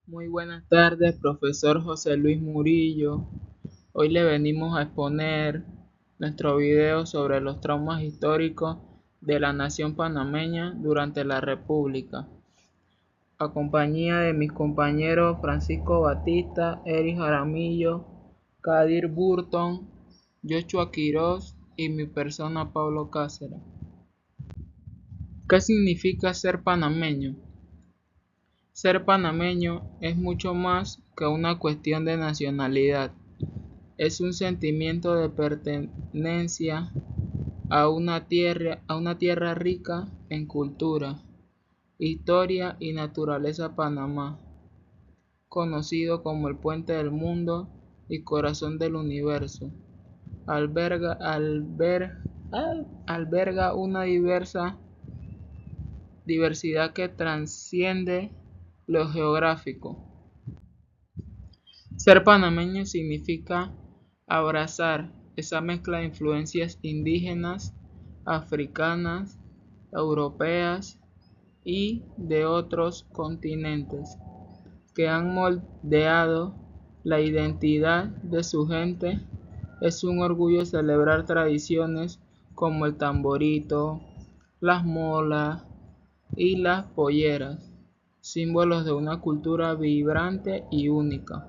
Muy buenas tardes, profesor José Luis Murillo. Hoy le venimos a exponer nuestro video sobre los traumas históricos de la nación panameña durante la República, a compañía de mis compañeros Francisco Batista, Eric Jaramillo, Kadir Burton, Joshua Quiroz y mi persona Pablo Cáceres. ¿Qué significa ser panameño? Ser panameño es mucho más que una cuestión de nacionalidad. Es un sentimiento de pertenencia a una tierra rica en cultura, historia y naturaleza. Panamá, conocido como el puente del mundo y corazón del universo, alberga una diversidad que trasciende lo geográfico. Ser panameño significa abrazar esa mezcla de influencias indígenas, africanas, europeas y de otros continentes que han moldeado la identidad de su gente. Es un orgullo celebrar tradiciones como el tamborito, las molas y las polleras, símbolos de una cultura vibrante y única.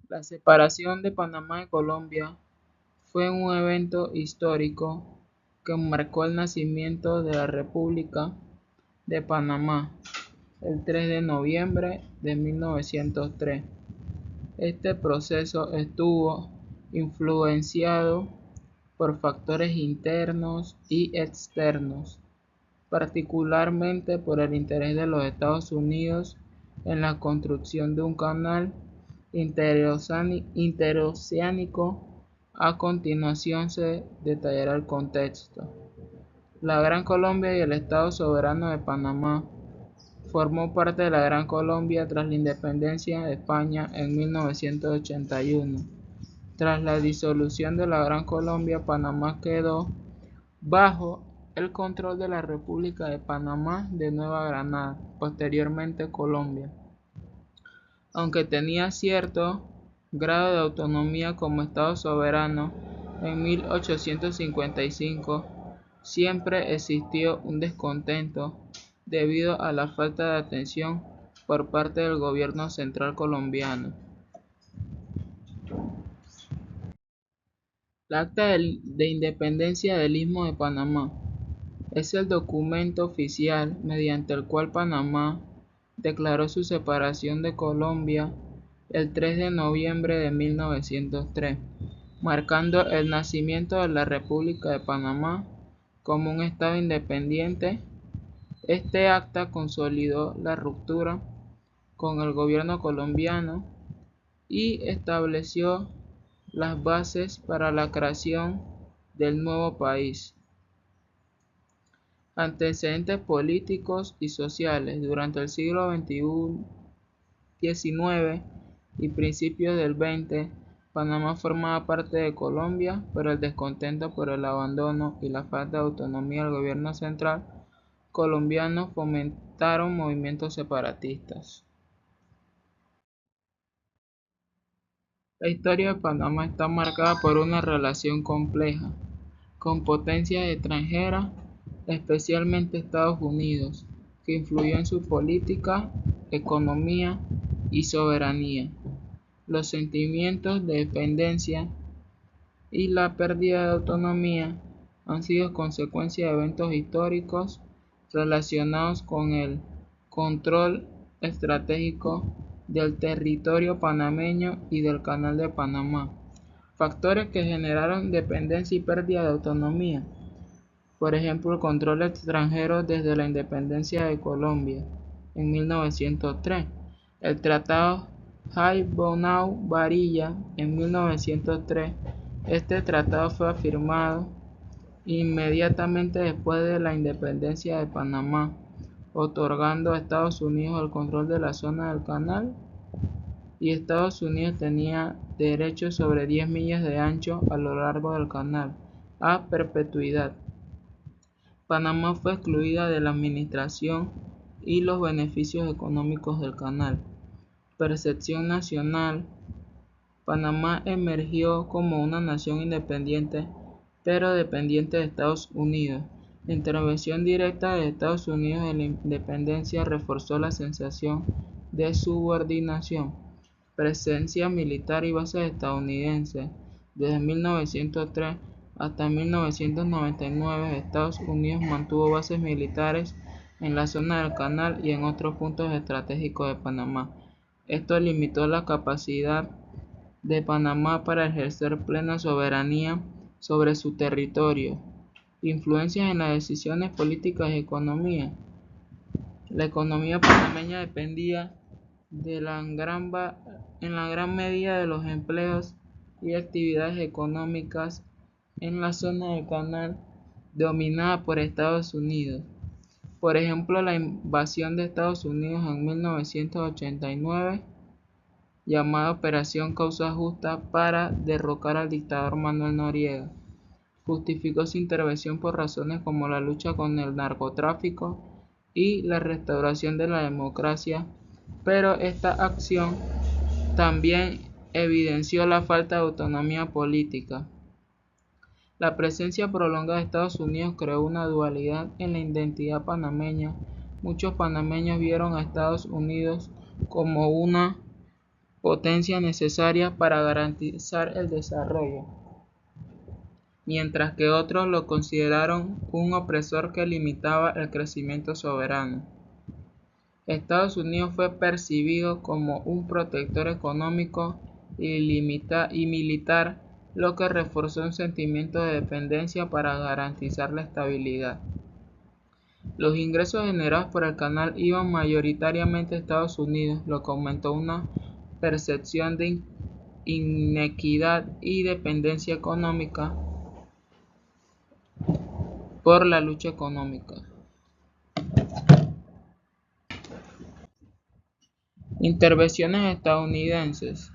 La separación de Panamá de Colombia fue un evento histórico que marcó el nacimiento de la República de Panamá el 3 de noviembre de 1903. Este proceso estuvo influenciado por factores internos y externos, particularmente por el interés de los Estados Unidos en la construcción de un canal interoceánico. A continuación se detallará el contexto. La Gran Colombia y el Estado Soberano de Panamá formó parte de la Gran Colombia tras la independencia de España en 1981. Tras la disolución de la Gran Colombia, Panamá quedó bajo el control de la República de Panamá de Nueva Granada, posteriormente Colombia. Aunque tenía cierto grado de autonomía como Estado soberano, en 1855 siempre existió un descontento debido a la falta de atención por parte del gobierno central colombiano. El Acta de Independencia del Istmo de Panamá es el documento oficial mediante el cual Panamá declaró su separación de Colombia el 3 de noviembre de 1903, marcando el nacimiento de la República de Panamá como un estado independiente. Este acta consolidó la ruptura con el gobierno colombiano y estableció las bases para la creación del nuevo país. Antecedentes políticos y sociales. Durante el siglo XIX y principios del XX, Panamá formaba parte de Colombia, pero el descontento por el abandono y la falta de autonomía del gobierno central colombiano fomentaron movimientos separatistas. La historia de Panamá está marcada por una relación compleja con potencias extranjeras, especialmente Estados Unidos, que influyó en su política, economía y soberanía. Los sentimientos de dependencia y la pérdida de autonomía han sido consecuencia de eventos históricos relacionados con el control estratégico del territorio panameño y del Canal de Panamá, factores que generaron dependencia y pérdida de autonomía. Por ejemplo, el control extranjero desde la independencia de Colombia en 1903, el Tratado Hay-Bonao-Varilla en 1903. Este tratado fue firmado inmediatamente después de la independencia de Panamá, otorgando a Estados Unidos el control de la zona del canal, y Estados Unidos tenía derechos sobre 10 millas de ancho a lo largo del canal, a perpetuidad. Panamá fue excluida de la administración y los beneficios económicos del canal. Percepción nacional. Panamá emergió como una nación independiente, pero dependiente de Estados Unidos. La intervención directa de Estados Unidos en la independencia reforzó la sensación de subordinación. Presencia militar y bases estadounidenses. Desde 1903 hasta 1999, Estados Unidos mantuvo bases militares en la zona del canal y en otros puntos estratégicos de Panamá. Esto limitó la capacidad de Panamá para ejercer plena soberanía sobre su territorio. Influencias en las decisiones políticas y economía. La economía panameña dependía en la gran medida de los empleos y actividades económicas en la zona del canal dominada por Estados Unidos. Por ejemplo, la invasión de Estados Unidos en 1989, llamada Operación Causa Justa, para derrocar al dictador Manuel Noriega. Justificó su intervención por razones como la lucha con el narcotráfico y la restauración de la democracia, pero esta acción también evidenció la falta de autonomía política. La presencia prolongada de Estados Unidos creó una dualidad en la identidad panameña. Muchos panameños vieron a Estados Unidos como una potencia necesaria para garantizar el desarrollo, mientras que otros lo consideraron un opresor que limitaba el crecimiento soberano. Estados Unidos fue percibido como un protector económico y militar, lo que reforzó un sentimiento de dependencia para garantizar la estabilidad. Los ingresos generados por el canal iban mayoritariamente a Estados Unidos, lo que aumentó una percepción de inequidad y dependencia económica por la lucha económica. Intervenciones estadounidenses.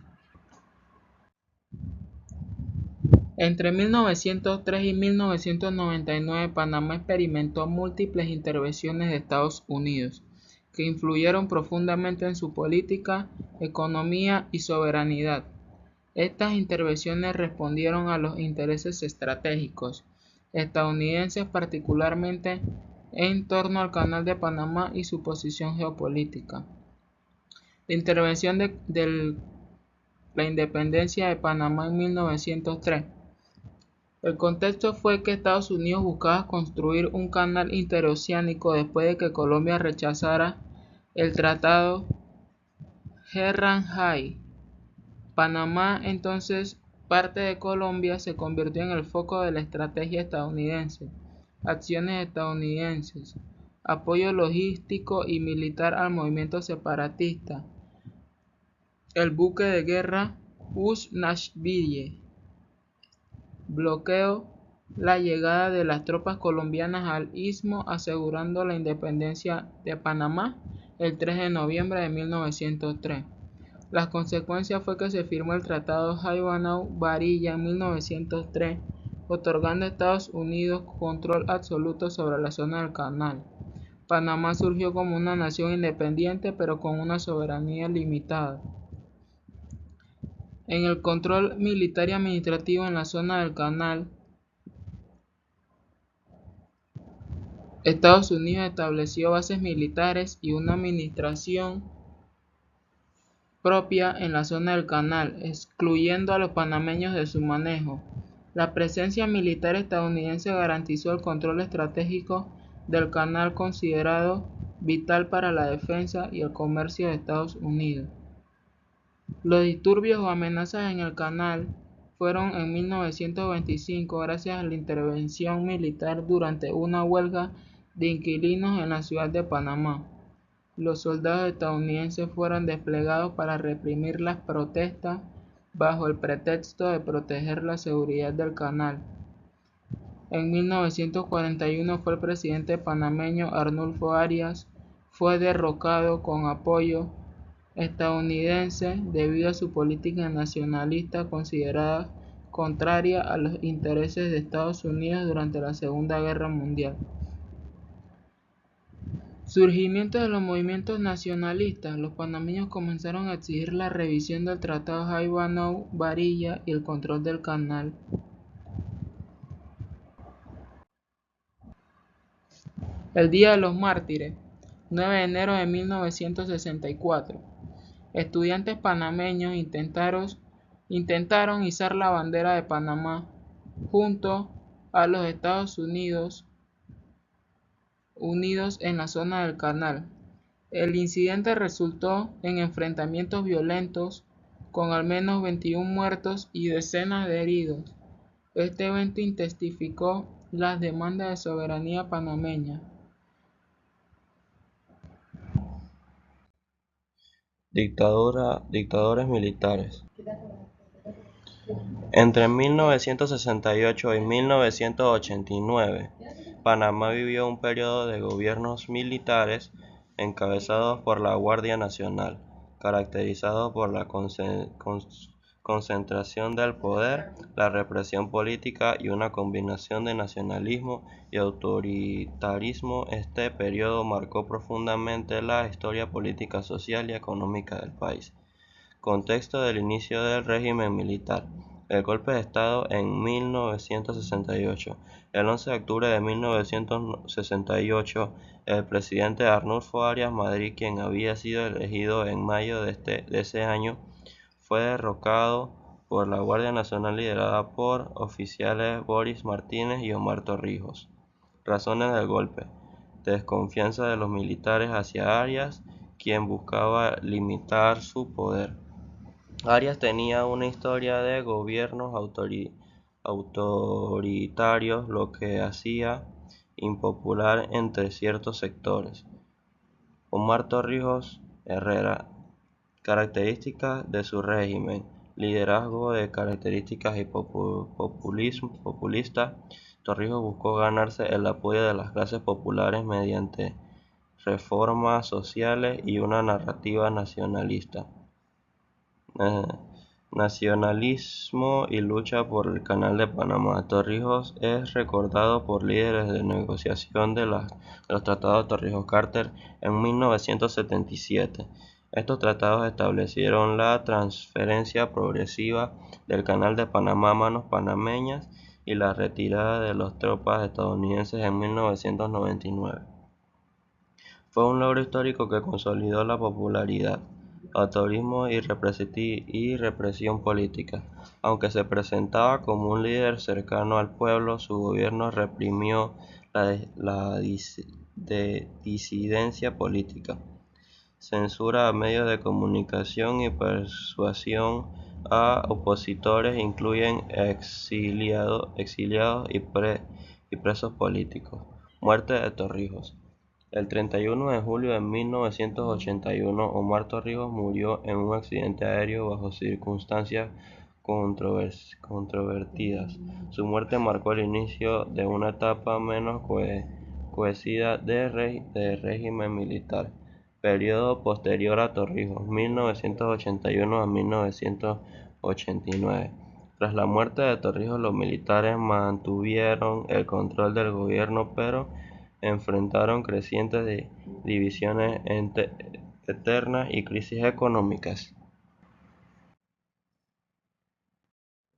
Entre 1903 y 1999, Panamá experimentó múltiples intervenciones de Estados Unidos, que influyeron profundamente en su política, economía y soberanidad. Estas intervenciones respondieron a los intereses estratégicos estadounidenses, particularmente en torno al Canal de Panamá y su posición geopolítica. La intervención de la independencia de Panamá en 1903. El contexto fue que Estados Unidos buscaba construir un canal interoceánico después de que Colombia rechazara el Tratado Gerrard-Hay. Panamá, entonces parte de Colombia, se convirtió en el foco de la estrategia estadounidense. Acciones estadounidenses. Apoyo logístico y militar al movimiento separatista. El buque de guerra Nashville bloqueó la llegada de las tropas colombianas al istmo, asegurando la independencia de Panamá el 3 de noviembre de 1903. Las consecuencias fue que se firmó el Tratado Hay-Barilla en 1903, otorgando a Estados Unidos control absoluto sobre la zona del canal. Panamá surgió como una nación independiente, pero con una soberanía limitada. En el control militar y administrativo en la zona del canal, Estados Unidos estableció bases militares y una administración propia en la zona del canal, excluyendo a los panameños de su manejo. La presencia militar estadounidense garantizó el control estratégico del canal, considerado vital para la defensa y el comercio de Estados Unidos. Los disturbios o amenazas en el canal fueron en 1925 gracias a la intervención militar durante una huelga de inquilinos en la ciudad de Panamá. Los soldados estadounidenses fueron desplegados para reprimir las protestas bajo el pretexto de proteger la seguridad del canal. En 1941 el presidente panameño Arnulfo Arias fue derrocado con apoyo estadounidense debido a su política nacionalista considerada contraria a los intereses de Estados Unidos durante la Segunda Guerra Mundial. Surgimiento de los movimientos nacionalistas. Los panameños comenzaron a exigir la revisión del Tratado Jaibanov-Varilla y el control del canal. El Día de los Mártires, 9 de enero de 1964. Estudiantes panameños intentaron izar la bandera de Panamá junto a los Estados Unidos en la zona del canal. El incidente resultó en enfrentamientos violentos con al menos 21 muertos y decenas de heridos. Este evento intensificó las demandas de soberanía panameña. Dictadores militares. Entre 1968 y 1989, Panamá vivió un periodo de gobiernos militares encabezados por la Guardia Nacional, caracterizado por la concentración del poder, la represión política y una combinación de nacionalismo y autoritarismo. Este periodo marcó profundamente la historia política, social y económica del país. Contexto del inicio del régimen militar. El golpe de Estado en 1968. El 11 de octubre de 1968, el presidente Arnulfo Arias Madrid, quien había sido elegido en mayo de ese año, fue derrocado por la Guardia Nacional liderada por oficiales Boris Martínez y Omar Torrijos. Razones del golpe. Desconfianza de los militares hacia Arias, quien buscaba limitar su poder. Arias tenía una historia de gobiernos autoritarios, lo que hacía impopular entre ciertos sectores. Omar Torrijos Herrera. Características de su régimen: liderazgo de características y populista. Torrijos buscó ganarse el apoyo de las clases populares mediante reformas sociales y una narrativa nacionalista. Nacionalismo y lucha por el Canal de Panamá. Torrijos es recordado por líderes de negociación de los tratados Torrijos-Carter en 1977. Estos tratados establecieron la transferencia progresiva del Canal de Panamá a manos panameñas y la retirada de las tropas estadounidenses en 1999. Fue un logro histórico que consolidó la popularidad, autoritarismo y represión política. Aunque se presentaba como un líder cercano al pueblo, su gobierno reprimió la disidencia política, censura a medios de comunicación y persuasión a opositores, incluyen exiliados y presos políticos. Muerte de Torrijos. El 31 de julio de 1981, Omar Torrijos murió en un accidente aéreo bajo circunstancias controvertidas. Su muerte marcó el inicio de una etapa menos cohesiva de régimen militar. Periodo posterior a Torrijos, 1981 a 1989. Tras la muerte de Torrijos, los militares mantuvieron el control del gobierno, pero enfrentaron crecientes divisiones internas y crisis económicas.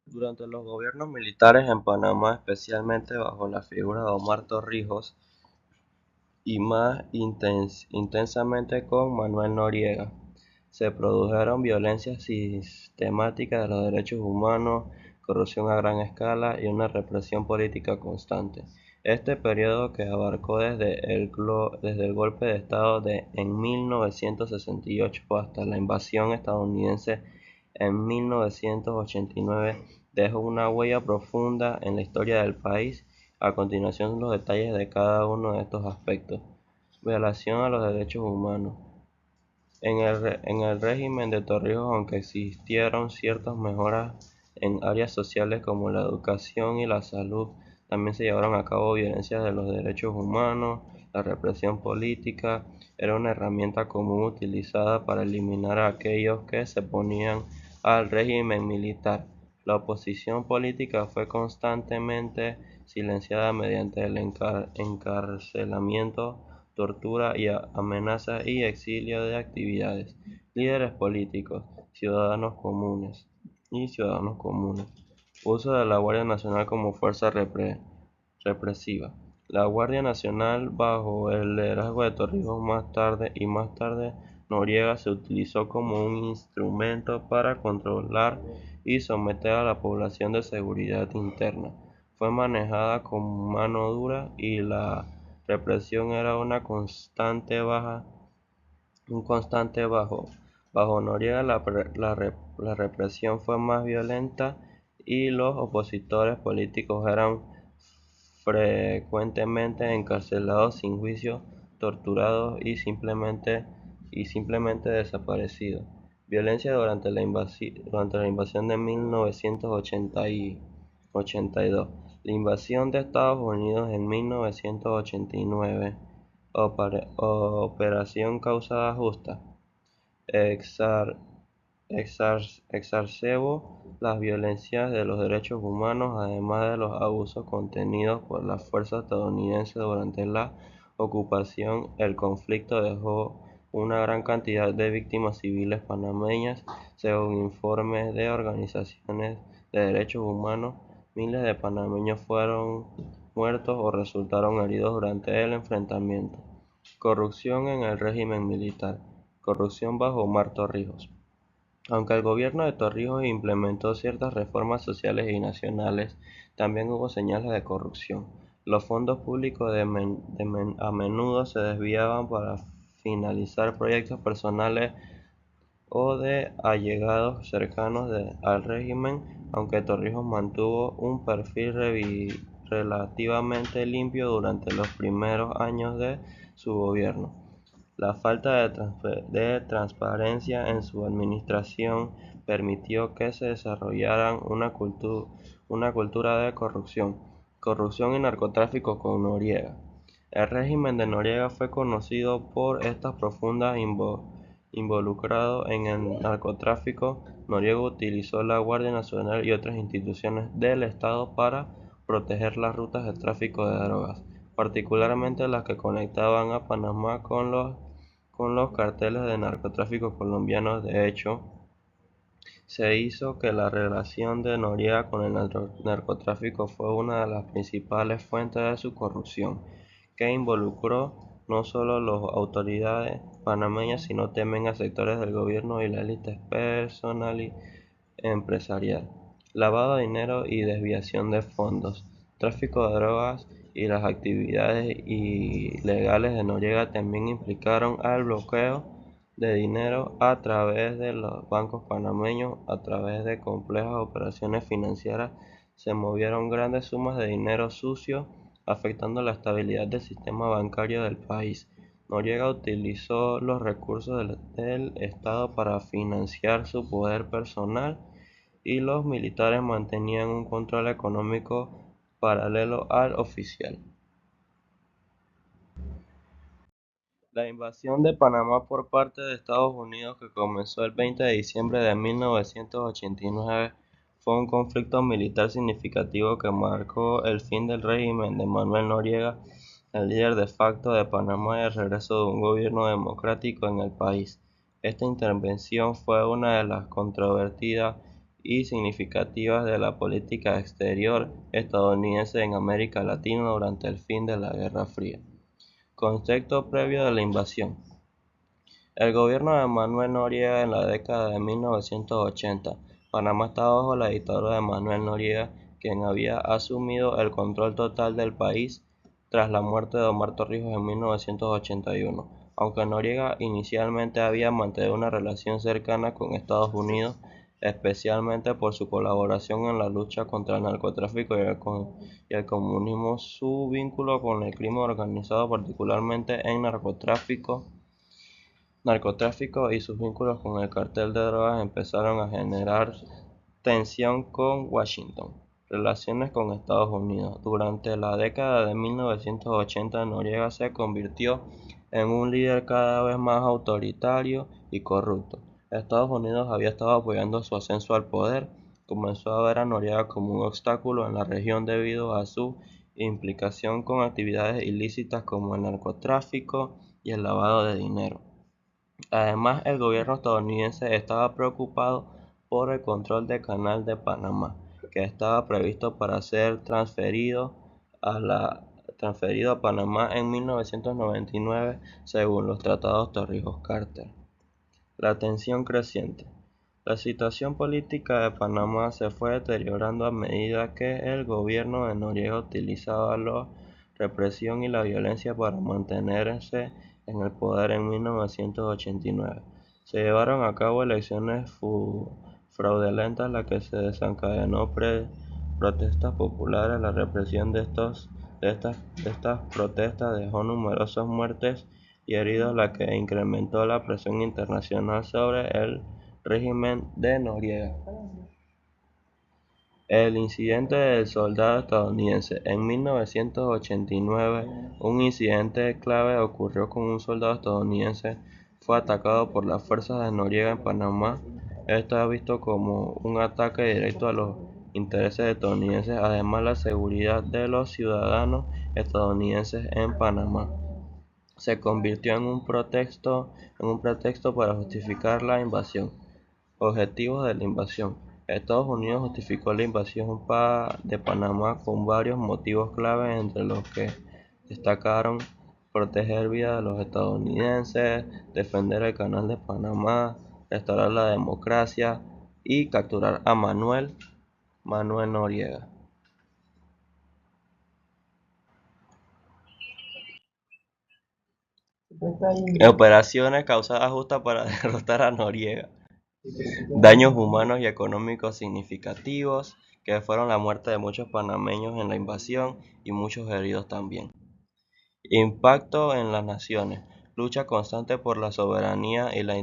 Durante los gobiernos militares en Panamá, especialmente bajo la figura de Omar Torrijos y más intensamente con Manuel Noriega, se produjeron violencias sistemáticas de los derechos humanos, corrupción a gran escala y una represión política constante. Este periodo, que abarcó desde el golpe de Estado en 1968 hasta la invasión estadounidense en 1989, dejó una huella profunda en la historia del país. A continuación, los detalles de cada uno de estos aspectos. Violación a los derechos humanos. En el régimen de Torrijos, aunque existieron ciertas mejoras en áreas sociales como la educación y la salud, también se llevaron a cabo violaciones de los derechos humanos. La represión política era una herramienta común utilizada para eliminar a aquellos que se oponían al régimen militar. La oposición política fue constantemente silenciada mediante el encarcelamiento, tortura y amenazas y exilio de actividades, líderes políticos, ciudadanos comunes y ciudadanos comunes. Uso de la Guardia Nacional como fuerza represiva. La Guardia Nacional, bajo el liderazgo de Torrijos más tarde Noriega, se utilizó como un instrumento para controlar y someter a la población de seguridad interna. Fue manejada con mano dura y la represión era un constante bajo Noriega la represión fue más violenta y los opositores políticos eran frecuentemente encarcelados sin juicio, torturados y simplemente desaparecidos. Violencia durante la invasión de 1982. La invasión de Estados Unidos en 1989. Operación Causada Justa. Exar- exacerbó las violencias de los derechos humanos, además de los abusos contenidos por las fuerzas estadounidenses durante la ocupación. El conflicto dejó una gran cantidad de víctimas civiles panameñas. Según informes de organizaciones de derechos humanos, miles de panameños fueron muertos o resultaron heridos durante el enfrentamiento. Corrupción en el régimen militar. Corrupción bajo Omar Torrijos. Aunque el gobierno de Torrijos implementó ciertas reformas sociales y nacionales, también hubo señales de corrupción. Los fondos públicos a menudo se desviaban para financiar proyectos personales o de allegados cercanos al régimen, aunque Torrijos mantuvo un perfil relativamente limpio durante los primeros años de su gobierno. La falta de transparencia en su administración permitió que se desarrollara una cultura de corrupción y narcotráfico con Noriega. El régimen de Noriega fue conocido por estar profundamente involucrado en el narcotráfico. Noriega utilizó la Guardia Nacional y otras instituciones del Estado para proteger las rutas de tráfico de drogas, particularmente las que conectaban a Panamá con los carteles de narcotráfico colombianos. De hecho, se hizo que la relación de Noriega con el narcotráfico fue una de las principales fuentes de su corrupción, que involucró no solo a las autoridades panameñas, sino también a sectores del gobierno y la élite personal y empresarial. Lavado de dinero y desviación de fondos, tráfico de drogas y las actividades ilegales de Noriega también implicaron al bloqueo de dinero a través de los bancos panameños. A través de complejas operaciones financieras se movieron grandes sumas de dinero sucio, afectando la estabilidad del sistema bancario del país. Noriega utilizó los recursos del Estado para financiar su poder personal y los militares mantenían un control económico paralelo al oficial. La invasión de Panamá por parte de Estados Unidos, que comenzó el 20 de diciembre de 1989, fue un conflicto militar significativo que marcó el fin del régimen de Manuel Noriega, el líder de facto de Panamá, y el regreso de un gobierno democrático en el país. Esta intervención fue una de las controvertidas y significativas de la política exterior estadounidense en América Latina durante el fin de la Guerra Fría. Contexto previo de la invasión. El gobierno de Manuel Noriega en la década de 1980. Panamá estaba bajo la dictadura de Manuel Noriega, quien había asumido el control total del país tras la muerte de Omar Torrijos en 1981. Aunque Noriega inicialmente había mantenido una relación cercana con Estados Unidos, especialmente por su colaboración en la lucha contra el narcotráfico y el comunismo, su vínculo con el crimen organizado, particularmente en narcotráfico y sus vínculos con el cartel de drogas, empezaron a generar tensión con Washington. Relaciones con Estados Unidos. Durante la década de 1980, Noriega se convirtió en un líder cada vez más autoritario y corrupto. Estados Unidos había estado apoyando su ascenso al poder. Comenzó a ver a Noriega como un obstáculo en la región debido a su implicación con actividades ilícitas como el narcotráfico y el lavado de dinero. Además, el gobierno estadounidense estaba preocupado por el control del Canal de Panamá, que estaba previsto para ser transferido a Panamá en 1999 según los tratados Torrijos-Carter. La tensión creciente. La situación política de Panamá se fue deteriorando a medida que el gobierno de Noriega utilizaba la represión y la violencia para mantenerse en el poder en 1989. Se llevaron a cabo elecciones fraudulentas, las que se desencadenó protestas populares. La represión de estas protestas dejó numerosas muertes y heridos, la que incrementó la presión internacional sobre el régimen de Noriega. El incidente del soldado estadounidense. En 1989, un incidente clave ocurrió con un soldado estadounidense. Fue atacado por las fuerzas de Noriega en Panamá. Esto es visto como un ataque directo a los intereses estadounidenses, además la seguridad de los ciudadanos estadounidenses en Panamá se convirtió en un pretexto para justificar la invasión. Objetivos de la invasión. Estados Unidos justificó la invasión de Panamá con varios motivos clave, entre los que destacaron proteger vidas de los estadounidenses, defender el Canal de Panamá, restaurar la democracia y capturar a Manuel Noriega. Operaciones causadas justa para derrotar a Noriega. Daños humanos y económicos significativos, que fueron la muerte de muchos panameños en la invasión y muchos heridos también. Impacto en las naciones. Lucha constante por la soberanía y la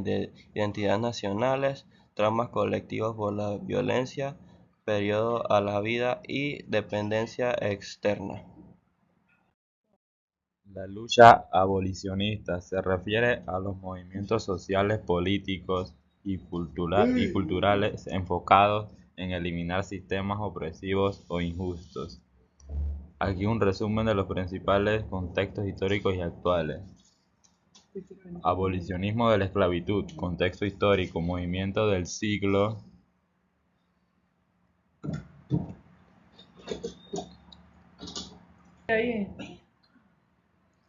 identidad nacionales, traumas colectivos por la violencia, periodo a la vida y dependencia externa. La lucha abolicionista se refiere a los movimientos sociales, políticos y culturales enfocados en eliminar sistemas opresivos o injustos. Aquí un resumen de los principales contextos históricos y actuales. Abolicionismo de la esclavitud, contexto histórico, movimiento del siglo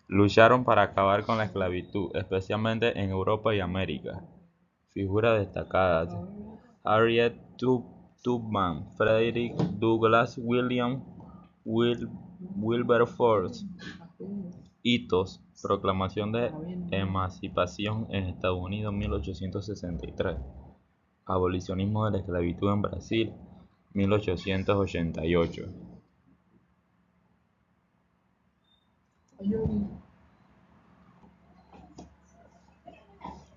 lucharon para acabar con la esclavitud, especialmente en Europa y América. Figuras destacadas: Harriet Tubman, Frederick Douglass, Wilberforce. Hitos: Proclamación de Emancipación en Estados Unidos 1863. Abolicionismo de la esclavitud en Brasil 1888.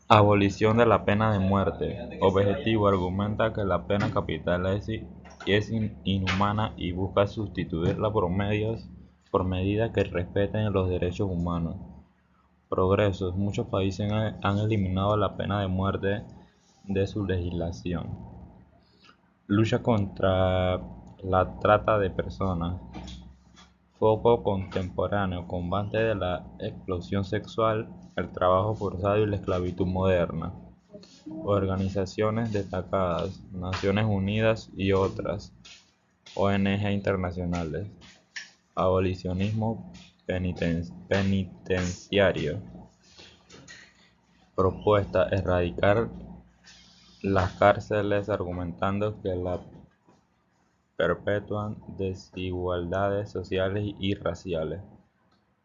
Abolición de la pena de muerte. Objetivo: argumenta que la pena capital es inhumana y busca sustituirla por medidas que respeten los derechos humanos. Progresos: muchos países han eliminado la pena de muerte de su legislación. Lucha contra la trata de personas. Foco contemporáneo: combate de la explotación sexual, el trabajo forzado y la esclavitud moderna. Organizaciones destacadas: Naciones Unidas y otras ONG internacionales. Abolicionismo penitenciario. Propuesta: erradicar las cárceles, argumentando que la perpetúan desigualdades sociales y raciales.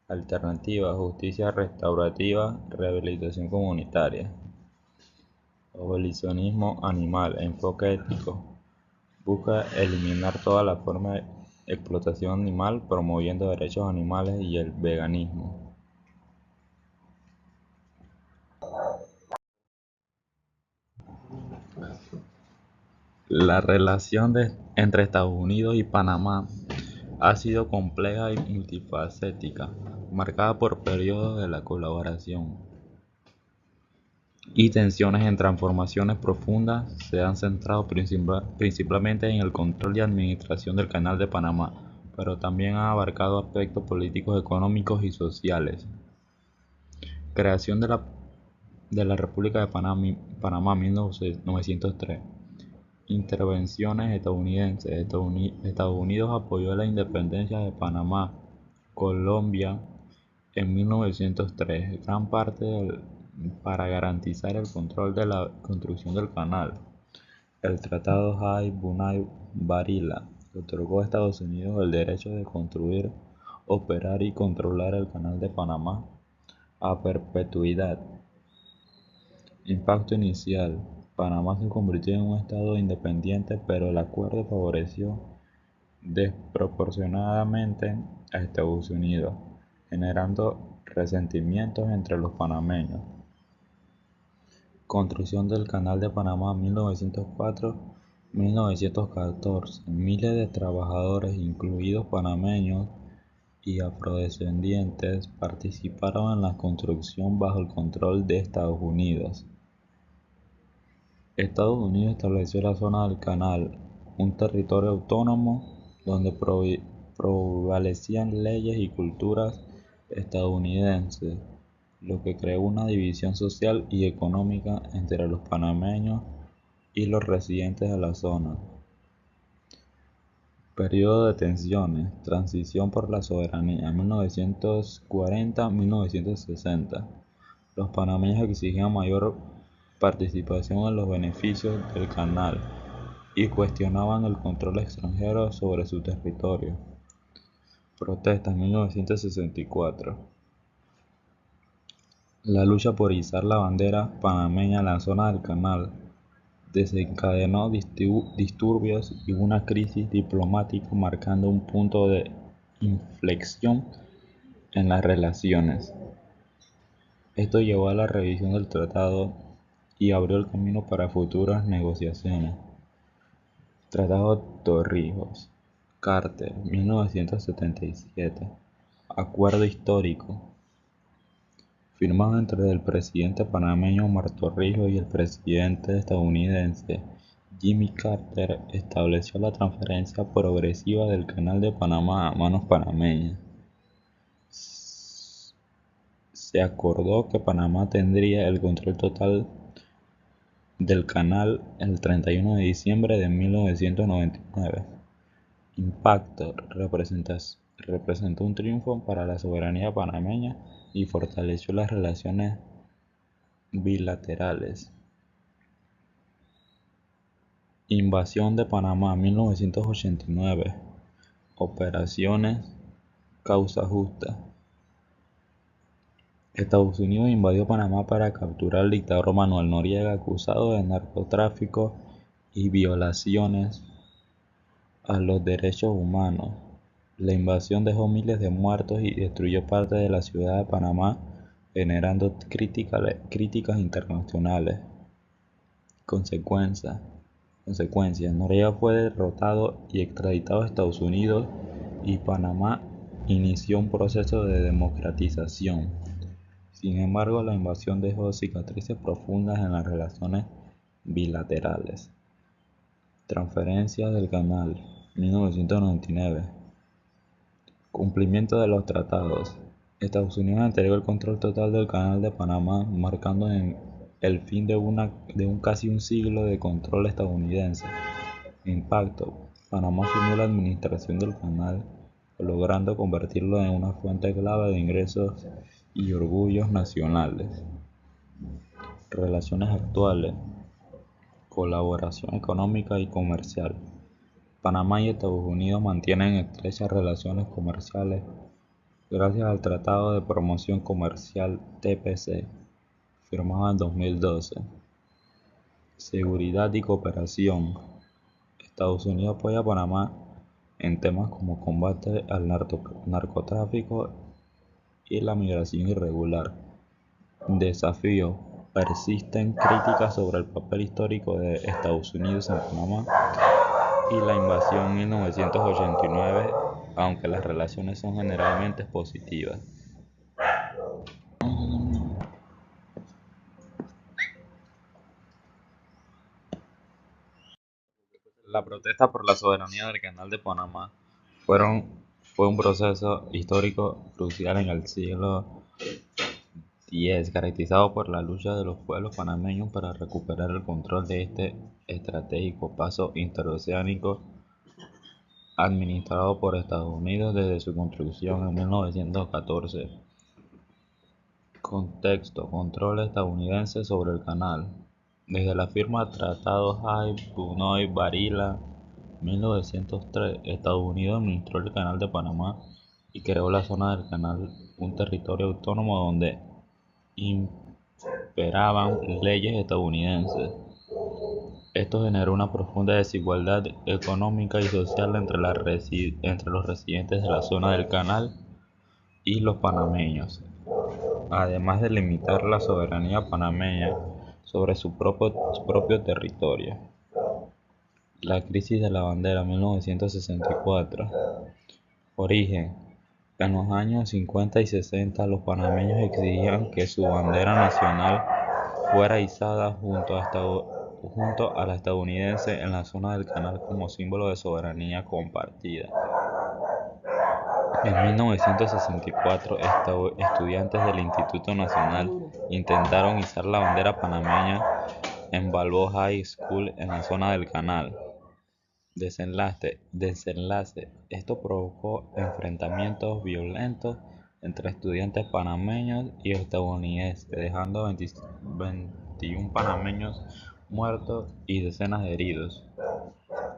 Alternativa: justicia restaurativa, rehabilitación comunitaria. Abolicionismo animal, enfoque ético. Busca eliminar toda la forma de explotación animal, promoviendo derechos animales y el veganismo. La relación entre Estados Unidos y Panamá ha sido compleja y multifacética, marcada por periodos de la colaboración y tensiones en transformaciones profundas. Se han centrado principalmente en el control y administración del Canal de Panamá, pero también ha abarcado aspectos políticos, económicos y sociales. Creación de la República de Panamá 1903. Intervenciones estadounidenses. Estados Unidos apoyó la independencia de Panamá, Colombia en 1903, gran parte para garantizar el control de la construcción del canal. El Tratado Hay-Bunay-Varila otorgó a Estados Unidos el derecho de construir, operar y controlar el Canal de Panamá a perpetuidad. Impacto inicial. Panamá se convirtió en un estado independiente, pero el acuerdo favoreció desproporcionadamente a Estados Unidos, generando resentimientos entre los panameños. Construcción del Canal de Panamá 1904-1914. Miles de trabajadores, incluidos panameños y afrodescendientes, participaron en la construcción bajo el control de Estados Unidos. Estados Unidos estableció la zona del canal, un territorio autónomo donde prevalecían leyes y culturas estadounidenses, lo que creó una división social y económica entre los panameños y los residentes de la zona. Periodo de tensiones, transición por la soberanía, 1940-1960. Los panameños exigían mayor participación en los beneficios del canal y cuestionaban el control extranjero sobre su territorio. Protestas 1964. La lucha por izar la bandera panameña en la zona del canal desencadenó disturbios y una crisis diplomática, marcando un punto de inflexión en las relaciones. Esto llevó a la revisión del tratado y abrió el camino para futuras negociaciones. Tratado Torrijos, Carter, 1977. Acuerdo histórico. Firmado entre el presidente panameño Omar Torrijos y el presidente estadounidense Jimmy Carter, estableció la transferencia progresiva del Canal de Panamá a manos panameñas. Se acordó que Panamá tendría el control total del canal el 31 de diciembre de 1999. Impacto. Representó un triunfo para la soberanía panameña y fortaleció las relaciones bilaterales. Invasión de Panamá 1989. Operaciones Causa Justa. Estados Unidos invadió Panamá para capturar al dictador Manuel Noriega, acusado de narcotráfico y violaciones a los derechos humanos. La invasión dejó miles de muertos y destruyó parte de la ciudad de Panamá, generando críticas internacionales. Consecuencias. Noriega fue derrotado y extraditado a Estados Unidos, y Panamá inició un proceso de democratización. Sin embargo, la invasión dejó cicatrices profundas en las relaciones bilaterales. Transferencia del canal, 1999. Cumplimiento de los tratados. Estados Unidos entregó el control total del Canal de Panamá, marcando el fin de casi un siglo de control estadounidense. Impacto. Panamá asumió la administración del canal, logrando convertirlo en una fuente clave de ingresos y orgullos nacionales. Relaciones actuales. Colaboración económica y comercial. Panamá y Estados Unidos mantienen estrechas relaciones comerciales gracias al Tratado de Promoción Comercial TPC, firmado en 2012. Seguridad y cooperación. Estados Unidos apoya a Panamá en temas como combate al narcotráfico y la migración irregular. Desafío. Persisten críticas sobre el papel histórico de Estados Unidos en Panamá y la invasión en 1989, aunque las relaciones son generalmente positivas. La protesta por la soberanía del Canal de Panamá fueron Fue un proceso histórico crucial en el siglo X, caracterizado por la lucha de los pueblos panameños para recuperar el control de este estratégico paso interoceánico administrado por Estados Unidos desde su construcción en 1914. Contexto: control estadounidense sobre el canal. Desde la firma Tratado Hay-Bunoy-Barilla 1903, Estados Unidos administró el Canal de Panamá y creó la zona del canal, un territorio autónomo donde imperaban leyes estadounidenses. Esto generó una profunda desigualdad económica y social entre los residentes de la zona del canal y los panameños, además de limitar la soberanía panameña sobre su propio territorio. La crisis de la bandera 1964. Origen: en los años 50 y 60 los panameños exigían que su bandera nacional fuera izada junto a la estadounidense en la zona del canal como símbolo de soberanía compartida. En 1964, estudiantes del Instituto Nacional intentaron izar la bandera panameña en Balboa High School en la zona del canal. Desenlace: esto provocó enfrentamientos violentos entre estudiantes panameños y estadounidenses, dejando 21 panameños muertos y decenas de heridos.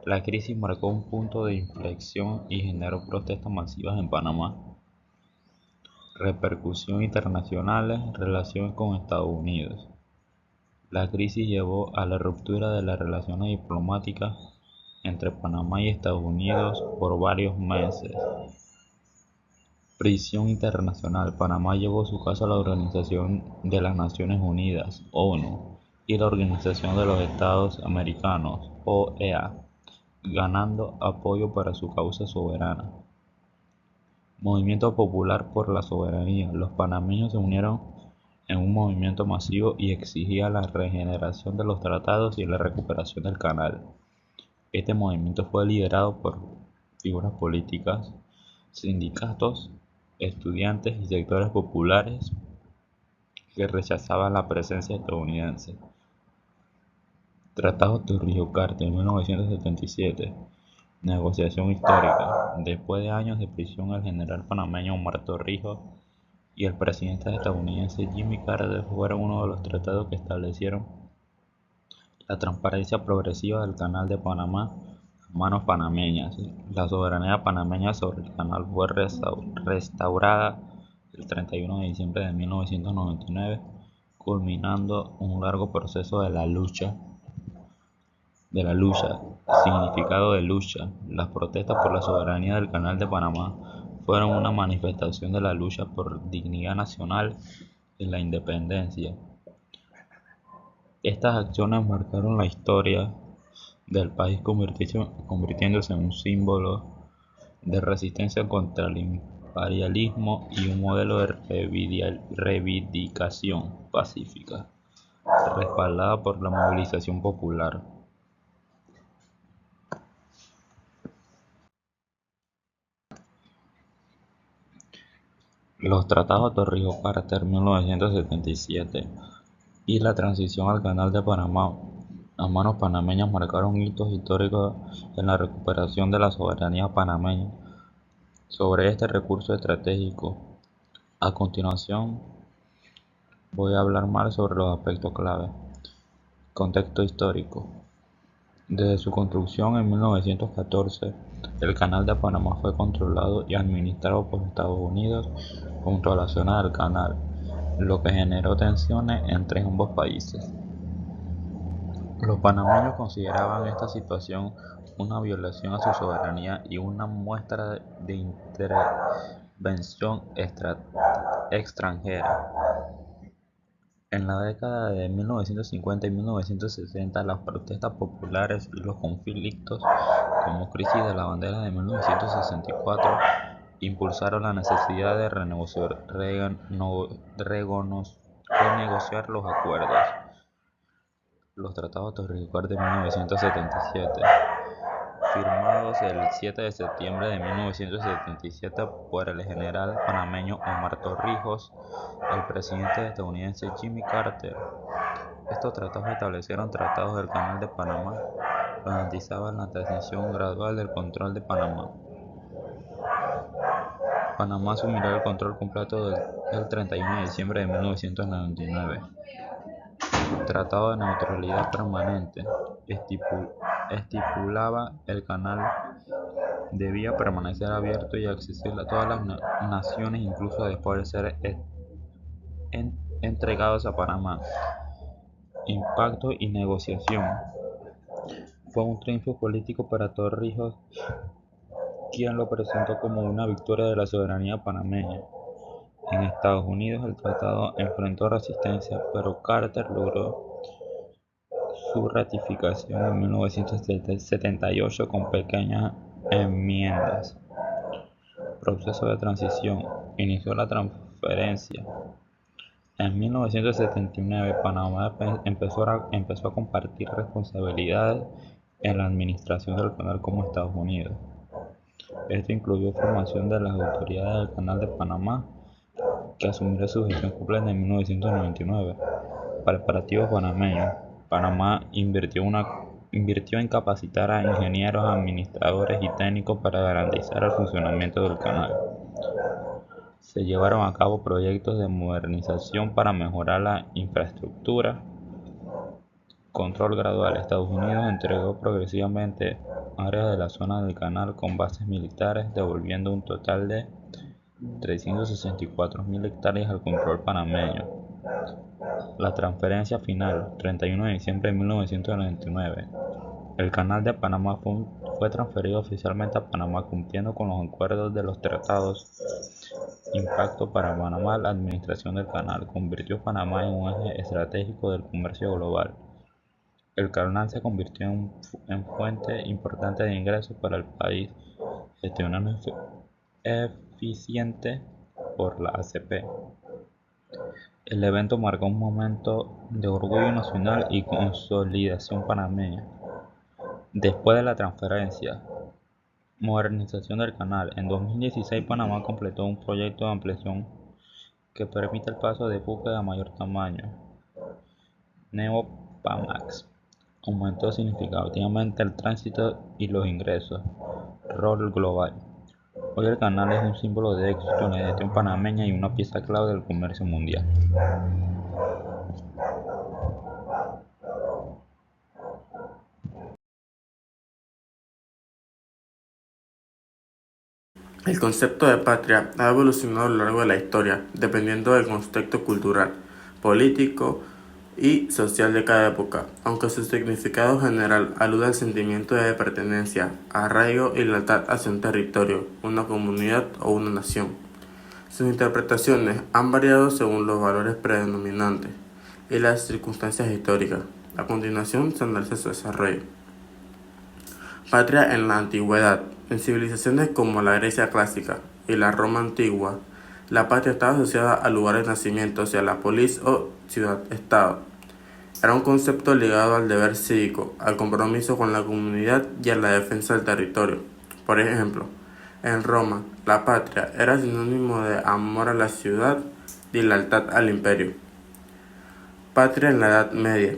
La crisis marcó un punto de inflexión y generó protestas masivas en Panamá. Repercusiones internacionales: relaciones con Estados Unidos. La crisis llevó a la ruptura de las relaciones diplomáticas entre Panamá y Estados Unidos por varios meses. Prisión internacional: Panamá llevó su caso a la Organización de las Naciones Unidas, ONU, y la Organización de los Estados Americanos, OEA, ganando apoyo para su causa soberana. Movimiento popular por la soberanía: los panameños se unieron en un movimiento masivo y exigían la regeneración de los tratados y la recuperación del canal. Este movimiento fue liderado por figuras políticas, sindicatos, estudiantes y sectores populares que rechazaban la presencia estadounidense. Tratado Trujillo-Carter 1977. Negociación histórica: después de años de prisión, el general panameño Omar Torrijos y el presidente estadounidense Jimmy Carter fueron uno de los tratados que establecieron la transparencia progresiva del Canal de Panamá a manos panameñas. La soberanía panameña sobre el canal fue restaurada el 31 de diciembre de 1999, culminando un largo proceso de la lucha. Significado de lucha: las protestas por la soberanía del Canal de Panamá fueron una manifestación de la lucha por dignidad nacional y la independencia. Estas acciones marcaron la historia del país, convirtiéndose en un símbolo de resistencia contra el imperialismo y un modelo de reivindicación pacífica, respaldada por la movilización popular. Los tratados Torrijos-Carter 1977 y la transición al Canal de Panamá a manos panameñas marcaron hitos históricos en la recuperación de la soberanía panameña sobre este recurso estratégico. A continuación, voy a hablar más sobre los aspectos clave. Contexto histórico: desde su construcción en 1914, el Canal de Panamá fue controlado y administrado por Estados Unidos junto a la zona del canal, lo que generó tensiones entre ambos países. Los panameños consideraban esta situación una violación a su soberanía y una muestra de intervención extranjera. En la década de 1950 y 1960, las protestas populares y los conflictos, como crisis de la bandera de 1964, impulsaron la necesidad de renegociar los acuerdos. Los tratados Torrijos-Carter de 1977. firmados el 7 de septiembre de 1977 por el general panameño Omar Torrijos y el presidente estadounidense Jimmy Carter. Estos tratados establecieron tratados del Canal de Panamá, garantizaban la transición gradual del control de Panamá. Panamá asumirá el control completo el 31 de diciembre de 1999. Tratado de Neutralidad Permanente estipulaba el canal debía permanecer abierto y accesible a todas las naciones, incluso después de ser entregados a Panamá. Impacto y negociación. Fue un triunfo político para Torrijos, quien lo presentó como una victoria de la soberanía panameña. En Estados Unidos el tratado enfrentó resistencia, pero Carter logró su ratificación en 1978 con pequeñas enmiendas. Proceso de transición. Inició la transferencia. En 1979 Panamá empezó a compartir responsabilidades en la administración del canal con Estados Unidos. Esto incluyó formación de las autoridades del Canal de Panamá, que asumirá su gestión completa en 1999. Preparativos panameños. Panamá invirtió en capacitar a ingenieros, administradores y técnicos para garantizar el funcionamiento del canal. Se llevaron a cabo proyectos de modernización para mejorar la infraestructura. Control gradual. Estados Unidos entregó progresivamente áreas de la zona del canal con bases militares, devolviendo un total de 364.000 hectáreas al control panameño. La transferencia final, 31 de diciembre de 1999. El Canal de Panamá fue transferido oficialmente a Panamá cumpliendo con los acuerdos de los tratados. Impacto para Panamá. La administración del canal convirtió a Panamá en un eje estratégico del comercio global. El canal se convirtió en fuente importante de ingresos para el país, gestionado eficiente por la ACP. El evento marcó un momento de orgullo nacional y consolidación panameña. Después de la transferencia, modernización del canal. En 2016 Panamá completó un proyecto de ampliación que permite el paso de buques de mayor tamaño. Neo-Panamax aumentó significativamente el tránsito y los ingresos. Rol global. Hoy el canal es un símbolo de éxito en la gestión panameña y una pieza clave del comercio mundial. El concepto de patria ha evolucionado a lo largo de la historia, dependiendo del contexto cultural, político y social de cada época, aunque su significado general alude al sentimiento de pertenencia, arraigo y lealtad hacia un territorio, una comunidad o una nación. Sus interpretaciones han variado según los valores predominantes y las circunstancias históricas. A continuación se analiza su desarrollo. Patria en la antigüedad. En civilizaciones como la Grecia clásica y la Roma antigua, la patria estaba asociada al lugar de nacimiento, o sea, la polis o ciudad-estado. Era un concepto ligado al deber cívico, al compromiso con la comunidad y a la defensa del territorio. Por ejemplo, en Roma, la patria era sinónimo de amor a la ciudad y lealtad al imperio. Patria en la Edad Media.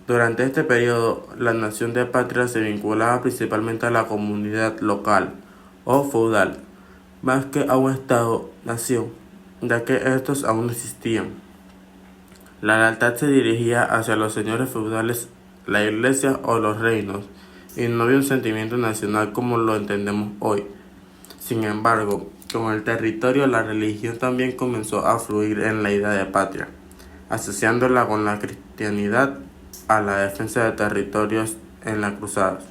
Durante este periodo, la noción de patria se vinculaba principalmente a la comunidad local o feudal, más que a un estado-nación, ya que estos aún no existían. La lealtad se dirigía hacia los señores feudales, la iglesia o los reinos, y no había un sentimiento nacional como lo entendemos hoy. Sin embargo, con el territorio, la religión también comenzó a fluir en la idea de patria, asociándola con la cristianidad a la defensa de territorios en las cruzadas.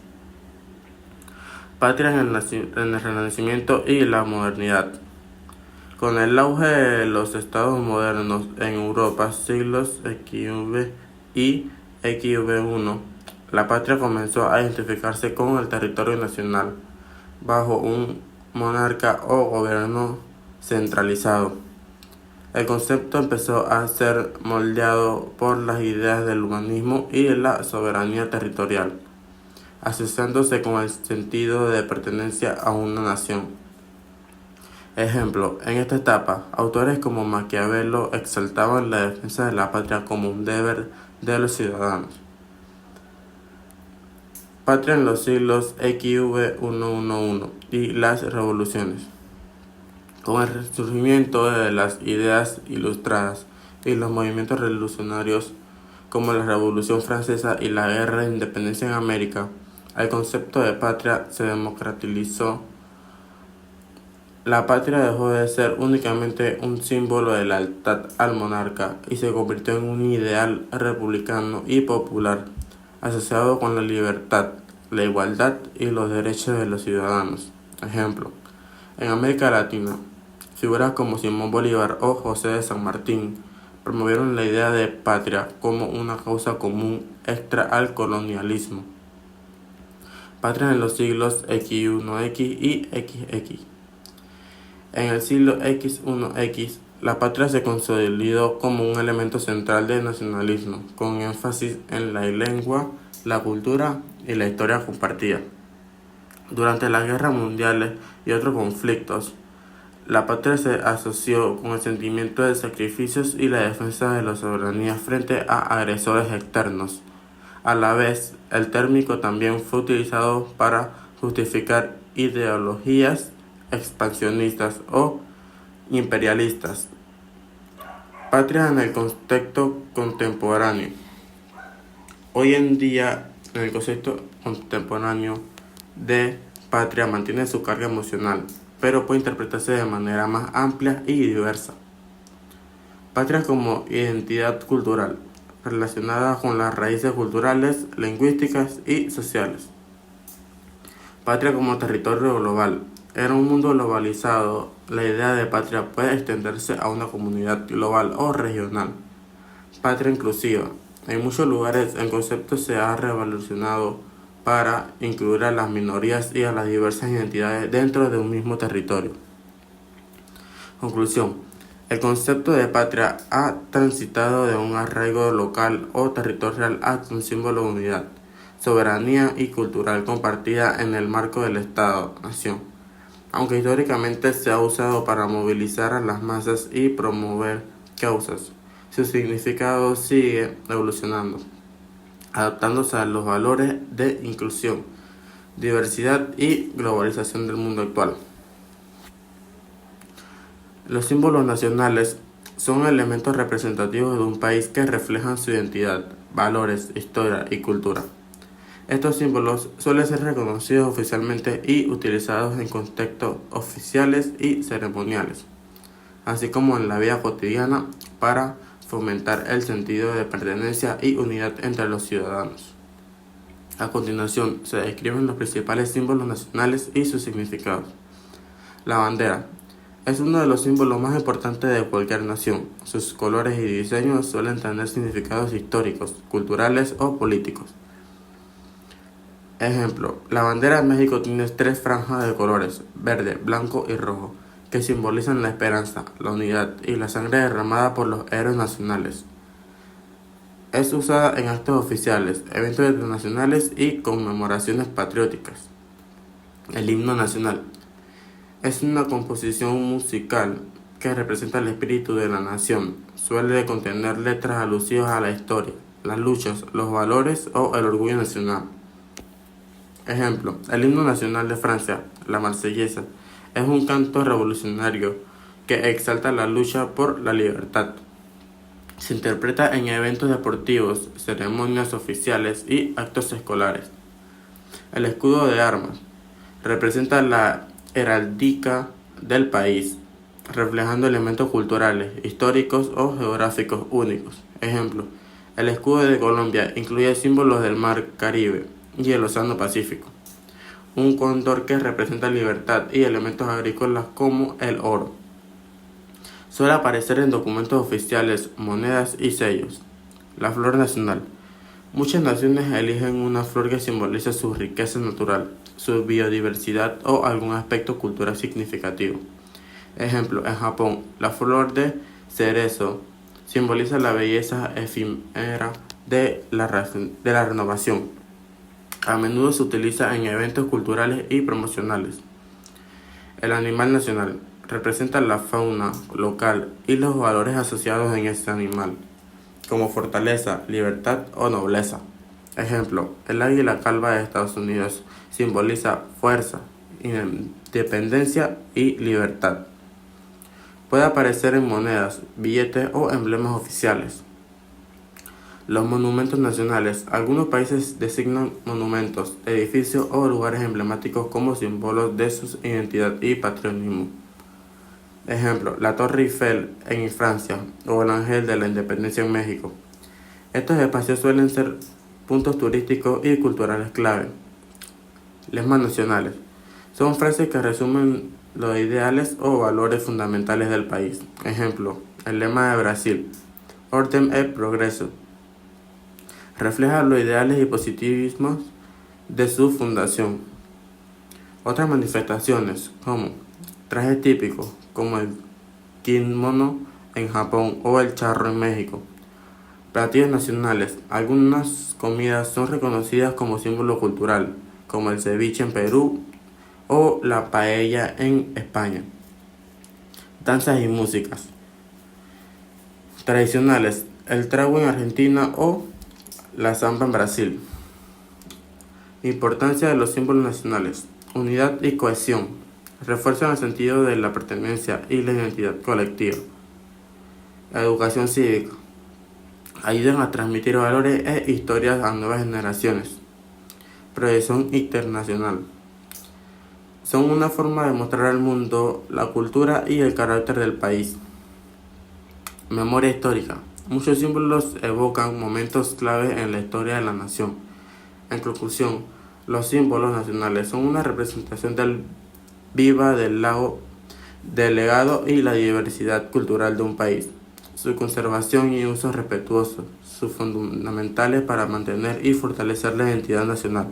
Patria en el Renacimiento y la modernidad. Con el auge de los estados modernos en Europa, siglos XV y XV1, la patria comenzó a identificarse con el territorio nacional, bajo un monarca o gobierno centralizado. El concepto empezó a ser moldeado por las ideas del humanismo y de la soberanía territorial. asociándose con el sentido de pertenencia a una nación. Ejemplo, en esta etapa, autores como Maquiavelo exaltaban la defensa de la patria como un deber de los ciudadanos. Patria en los siglos XV111 y las revoluciones. Con el resurgimiento de las ideas ilustradas y los movimientos revolucionarios como la Revolución Francesa y la Guerra de Independencia en América, el concepto de patria se democratizó. La patria dejó de ser únicamente un símbolo de lealtad al monarca y se convirtió en un ideal republicano y popular, asociado con la libertad, la igualdad y los derechos de los ciudadanos. Ejemplo, en América Latina, figuras como Simón Bolívar o José de San Martín promovieron la idea de patria como una causa común extra al colonialismo. Patria en los siglos X1X y XX. En el siglo X1X, la patria se consolidó como un elemento central del nacionalismo, con énfasis en la lengua, la cultura y la historia compartida. Durante las guerras mundiales y otros conflictos, la patria se asoció con el sentimiento de sacrificios y la defensa de la soberanía frente a agresores externos. A la vez, el término también fue utilizado para justificar ideologías expansionistas o imperialistas. Patria en el contexto contemporáneo. Hoy en día, en el concepto contemporáneo de patria mantiene su carga emocional, pero puede interpretarse de manera más amplia y diversa. Patria como identidad cultural, relacionada con las raíces culturales, lingüísticas y sociales. Patria como territorio global. En un mundo globalizado, la idea de patria puede extenderse a una comunidad global o regional. Patria inclusiva. En muchos lugares el concepto se ha revolucionado para incluir a las minorías y a las diversas identidades dentro de un mismo territorio. Conclusión. El concepto de patria ha transitado de un arraigo local o territorial hasta un símbolo de unidad, soberanía y cultural compartida en el marco del Estado-nación. Aunque históricamente se ha usado para movilizar a las masas y promover causas, su significado sigue evolucionando, adaptándose a los valores de inclusión, diversidad y globalización del mundo actual. Los símbolos nacionales son elementos representativos de un país que reflejan su identidad, valores, historia y cultura. Estos símbolos suelen ser reconocidos oficialmente y utilizados en contextos oficiales y ceremoniales, así como en la vida cotidiana para fomentar el sentido de pertenencia y unidad entre los ciudadanos. A continuación, se describen los principales símbolos nacionales y sus significados. La bandera es uno de los símbolos más importantes de cualquier nación. Sus colores y diseños suelen tener significados históricos, culturales o políticos. Ejemplo, la bandera de México tiene 3 franjas de colores, verde, blanco y rojo, que simbolizan la esperanza, la unidad y la sangre derramada por los héroes nacionales. Es usada en actos oficiales, eventos internacionales y conmemoraciones patrióticas. El himno nacional es una composición musical que representa el espíritu de la nación. Suele contener letras alusivas a la historia, las luchas, los valores o el orgullo nacional. Ejemplo, el himno nacional de Francia, la Marsellesa, es un canto revolucionario que exalta la lucha por la libertad. Se interpreta en eventos deportivos, ceremonias oficiales y actos escolares. El escudo de armas representa la heráldica del país, reflejando elementos culturales, históricos o geográficos únicos. Ejemplo, el escudo de Colombia incluye símbolos del mar Caribe y el Océano Pacífico. Un cóndor que representa libertad y elementos agrícolas como el oro. Suele aparecer en documentos oficiales, monedas y sellos. La flor nacional. Muchas naciones eligen una flor que simboliza su riqueza natural, su biodiversidad o algún aspecto cultural significativo. Ejemplo, en Japón, la flor de cerezo simboliza la belleza efímera de la renovación. A menudo se utiliza en eventos culturales y promocionales. El animal nacional representa la fauna local y los valores asociados en este animal, como fortaleza, libertad o nobleza. Ejemplo, el águila calva de Estados Unidos simboliza fuerza, independencia y libertad. Puede aparecer en monedas, billetes o emblemas oficiales. Los monumentos nacionales. Algunos países designan monumentos, edificios o lugares emblemáticos como símbolos de su identidad y patriotismo. Ejemplo, la Torre Eiffel en Francia o el Ángel de la Independencia en México. Estos espacios suelen ser puntos turísticos y culturales clave. Lemas nacionales. Son frases que resumen los ideales o valores fundamentales del país. Ejemplo, el lema de Brasil, Orden e Progreso, refleja los ideales y positivismos de su fundación. Otras manifestaciones, como trajes típicos, como el kimono en Japón o el charro en México. Platillos nacionales. Algunas comidas son reconocidas como símbolo cultural, como el ceviche en Perú o la paella en España. Danzas y músicas tradicionales. El trago en Argentina o la samba en Brasil. Importancia de los símbolos nacionales. Unidad y cohesión. Refuerzan el sentido de la pertenencia y la identidad colectiva. Educación cívica. Ayudan a transmitir valores e historias a nuevas generaciones. Proyección internacional. Son una forma de mostrar al mundo la cultura y el carácter del país. Memoria histórica. Muchos símbolos evocan momentos clave en la historia de la nación. En conclusión, los símbolos nacionales son una representación viva del legado y la diversidad cultural de un país. Su conservación y uso respetuoso son fundamentales para mantener y fortalecer la identidad nacional.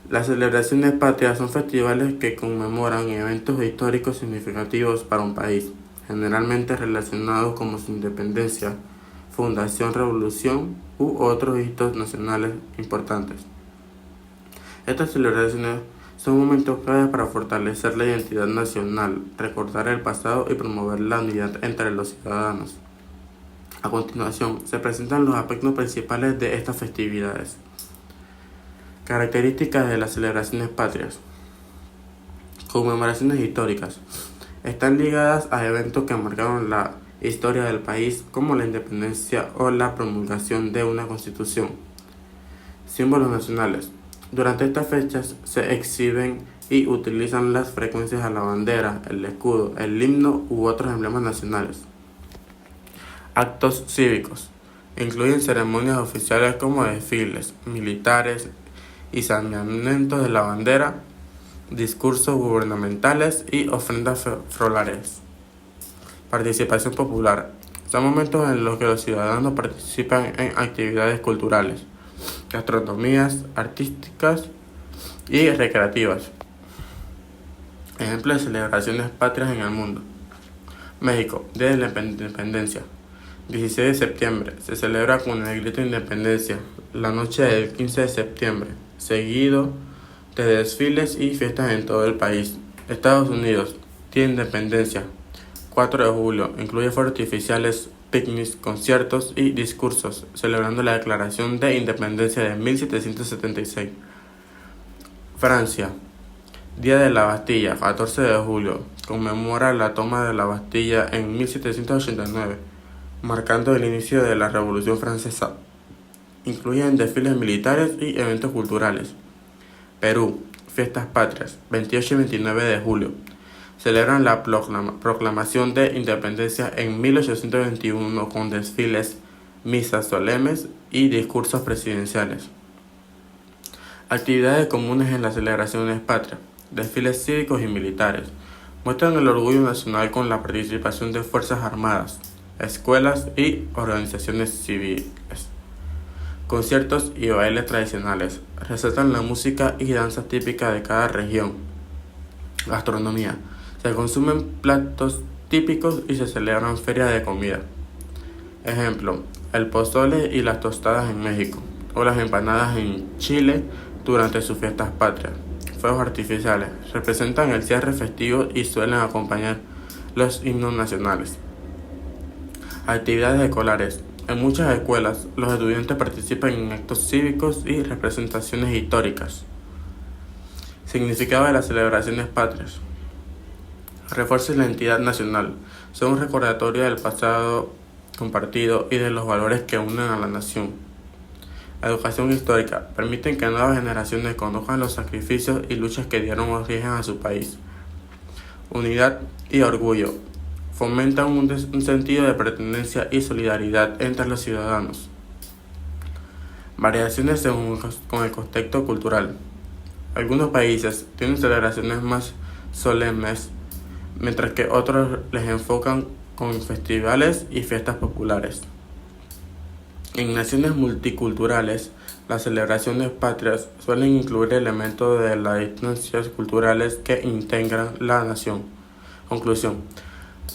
Las celebraciones patrias son festivales que conmemoran eventos históricos significativos para un país, generalmente relacionados con su independencia, fundación, revolución u otros hitos nacionales importantes. Estas celebraciones son momentos clave para fortalecer la identidad nacional, recordar el pasado y promover la unidad entre los ciudadanos. A continuación, se presentan los aspectos principales de estas festividades. Características de las celebraciones patrias. Conmemoraciones históricas. Están ligadas a eventos que marcaron la historia del país, como la independencia o la promulgación de una constitución. Símbolos nacionales. Durante estas fechas se exhiben y utilizan las frecuencias a la bandera, el escudo, el himno u otros emblemas nacionales. Actos cívicos. Incluyen ceremonias oficiales como desfiles militares, izamientos de la bandera, discursos gubernamentales y ofrendas florales. Participación popular. Son momentos en los que los ciudadanos participan en actividades culturales, gastronomías, artísticas y recreativas. Ejemplos de celebraciones patrias en el mundo. México, Día de la Independencia. 16 de septiembre. Se celebra con el grito de independencia, la noche del 15 de septiembre, seguido de desfiles y fiestas en todo el país. Estados Unidos, Día de Independencia. 4 de julio. Incluye fuegos artificiales, picnics, conciertos y discursos, celebrando la Declaración de Independencia de 1776. Francia, Día de la Bastilla, 14 de julio. Conmemora la toma de la Bastilla en 1789, marcando el inicio de la Revolución Francesa. Incluyen desfiles militares y eventos culturales. Perú, Fiestas Patrias, 28 y 29 de julio. Celebran la proclamación de independencia en 1821 con desfiles, misas solemnes y discursos presidenciales. Actividades comunes en las celebraciones patrias. Desfiles cívicos y militares. Muestran el orgullo nacional con la participación de fuerzas armadas, escuelas y organizaciones civiles. Conciertos y bailes tradicionales. Resaltan la música y danza típica de cada región. Gastronomía. Se consumen platos típicos y se celebran ferias de comida. Ejemplo, el pozole y las tostadas en México. o las empanadas en Chile durante sus fiestas patrias. Fuegos artificiales representan el cierre festivo y suelen acompañar los himnos nacionales. Actividades escolares. En muchas escuelas, los estudiantes participan en actos cívicos y representaciones históricas. Significado de las celebraciones patrias. Refuerza la identidad nacional. Son un recordatorio del pasado compartido y de los valores que unen a la nación. Educación histórica. Permiten que nuevas generaciones conozcan los sacrificios y luchas que dieron origen a su país. Unidad y orgullo. Fomentan un sentido de pertenencia y solidaridad entre los ciudadanos. Variaciones con el contexto cultural. Algunos países tienen celebraciones más solemnes, mientras que otros les enfocan con festivales y fiestas populares. En naciones multiculturales, las celebraciones patrias suelen incluir elementos de las distancias culturales que integran la nación. Conclusión.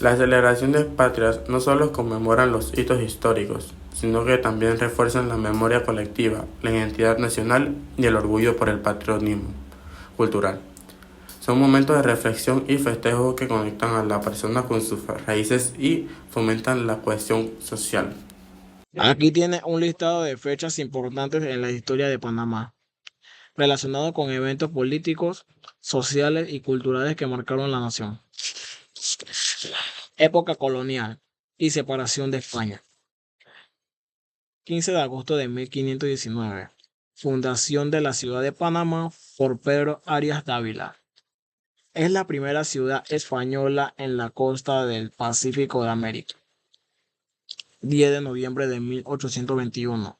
Las celebraciones patrias no solo conmemoran los hitos históricos, sino que también refuerzan la memoria colectiva, la identidad nacional y el orgullo por el patriotismo cultural. Son momentos de reflexión y festejo que conectan a la persona con sus raíces y fomentan la cohesión social. Aquí tiene un listado de fechas importantes en la historia de Panamá, relacionados con eventos políticos, sociales y culturales que marcaron la nación. Época colonial y separación de España. 15 de agosto de 1519. Fundación de la ciudad de Panamá por Pedro Arias Dávila. Es la primera ciudad española en la costa del Pacífico de América. 10 de noviembre de 1821.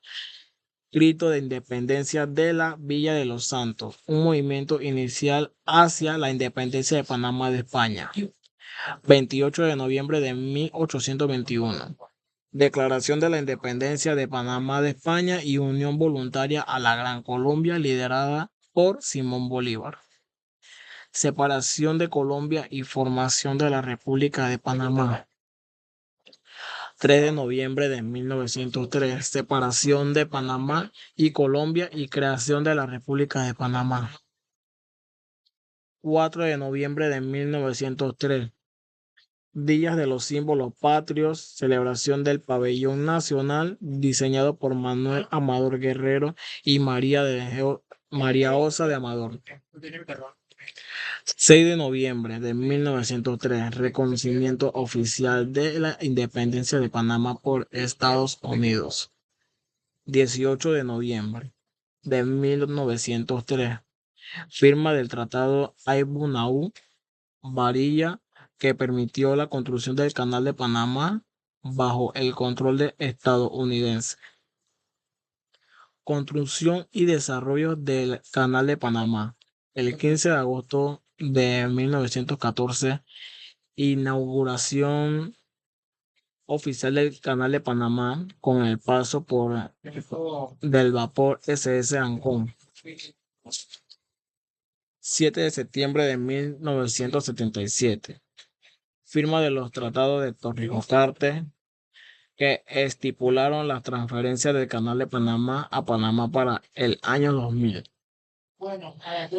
Grito de independencia de la Villa de los Santos, un movimiento inicial hacia la independencia de Panamá de España. 28 de noviembre de 1821. Declaración de la independencia de Panamá de España y unión voluntaria a la Gran Colombia liderada por Simón Bolívar. Separación de Colombia y formación de la República de Panamá. 3 de noviembre de 1903, separación de Panamá y Colombia y creación de la República de Panamá. 4 de noviembre de 1903, Días de los símbolos patrios, celebración del pabellón nacional, diseñado por Manuel Amador Guerrero y María Osa de Amador. 6 de noviembre de 1903, reconocimiento oficial de la independencia de Panamá por Estados Unidos. 18 de noviembre de 1903, firma del Tratado Aibunau-Varilla que permitió la construcción del Canal de Panamá bajo el control de estadounidense. Construcción y desarrollo del Canal de Panamá. El 15 de agosto de 1914, inauguración oficial del Canal de Panamá con el paso por del vapor SS Ancón. 7 de septiembre de 1977. Firma de los tratados de Torrijos-Cartes que estipularon las transferencias del Canal de Panamá a Panamá para el año 2000.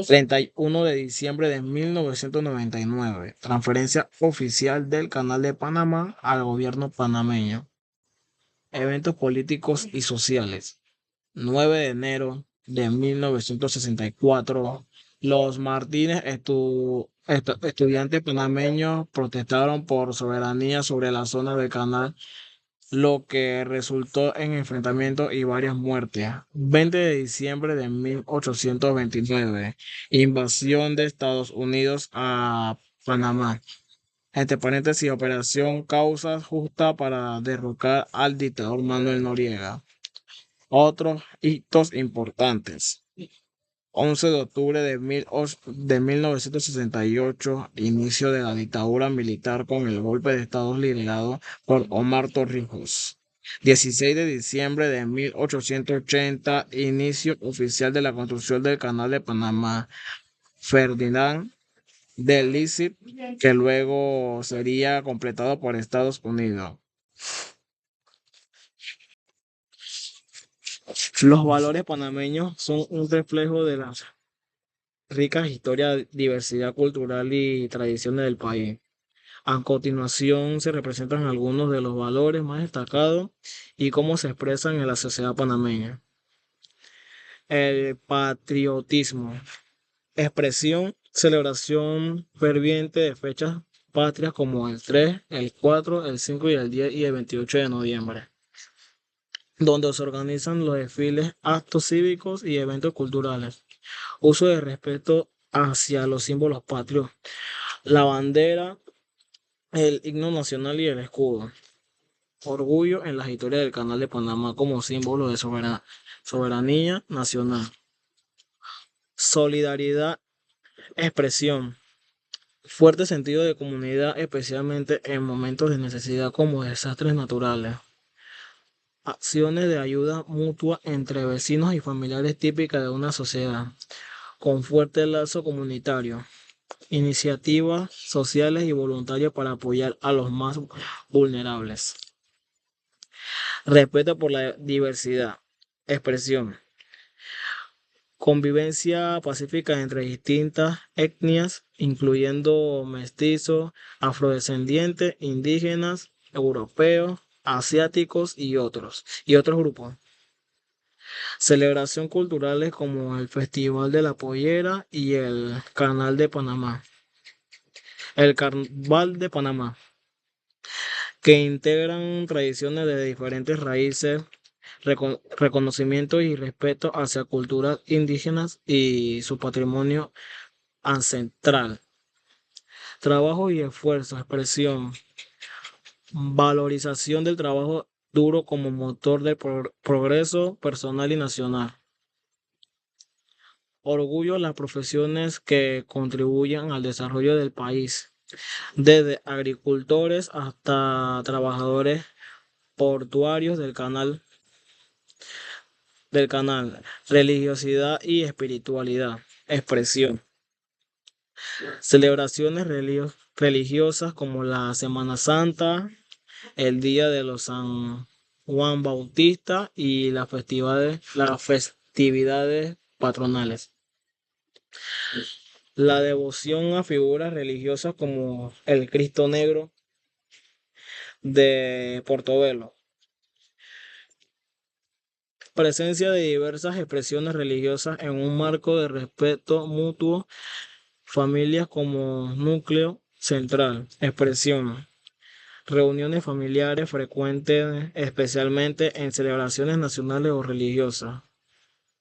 31 de diciembre de 1999. Transferencia oficial del Canal de Panamá al gobierno panameño. Eventos políticos y sociales. 9 de enero de 1964. Los Martínez estudiantes panameños protestaron por soberanía sobre la zona del canal, lo que resultó en enfrentamientos y varias muertes. 20 de diciembre de 1829. Invasión de Estados Unidos a Panamá. Entre paréntesis, operación Causa Justa para derrocar al dictador Manuel Noriega. Otros hitos importantes. 11 de octubre de 1968, inicio de la dictadura militar con el golpe de Estado liderado por Omar Torrijos. 16 de diciembre de 1880, inicio oficial de la construcción del Canal de Panamá. Ferdinand de Lesseps, que luego sería completado por Estados Unidos. Los valores panameños son un reflejo de la rica historia, diversidad cultural y tradiciones del país. A continuación se representan algunos de los valores más destacados y cómo se expresan en la sociedad panameña. El patriotismo, expresión, celebración ferviente de fechas patrias como el 3, el 4, el 5 y el 10 y el 28 de noviembre, donde se organizan los desfiles, actos cívicos y eventos culturales. Uso de respeto hacia los símbolos patrios, la bandera, el himno nacional y el escudo. Orgullo en la historia del Canal de Panamá como símbolo de soberanía nacional. Solidaridad, expresión. Fuerte sentido de comunidad, especialmente en momentos de necesidad como desastres naturales. Acciones de ayuda mutua entre vecinos y familiares típicas de una sociedad, con fuerte lazo comunitario. Iniciativas sociales y voluntarias para apoyar a los más vulnerables. Respeto por la diversidad. Expresión. Convivencia pacífica entre distintas etnias, incluyendo mestizos, afrodescendientes, indígenas, europeos, asiáticos y otros grupos. Celebración culturales como el Festival de la Pollera y el Carnaval de Panamá. El Carnaval de Panamá, que integran tradiciones de diferentes raíces, reconocimiento y respeto hacia culturas indígenas y su patrimonio ancestral. Trabajo y esfuerzo, expresión, valorización del trabajo duro como motor del progreso personal y nacional. Orgullo de las profesiones que contribuyen al desarrollo del país, desde agricultores hasta trabajadores portuarios del canal, religiosidad y espiritualidad, expresión. Celebraciones religiosas como la Semana Santa, el Día de los San Juan Bautista y las festividades patronales. La devoción a figuras religiosas como el Cristo Negro de Portobelo. Presencia de diversas expresiones religiosas en un marco de respeto mutuo, familias como núcleo central, expresión. Reuniones familiares frecuentes, especialmente en celebraciones nacionales o religiosas.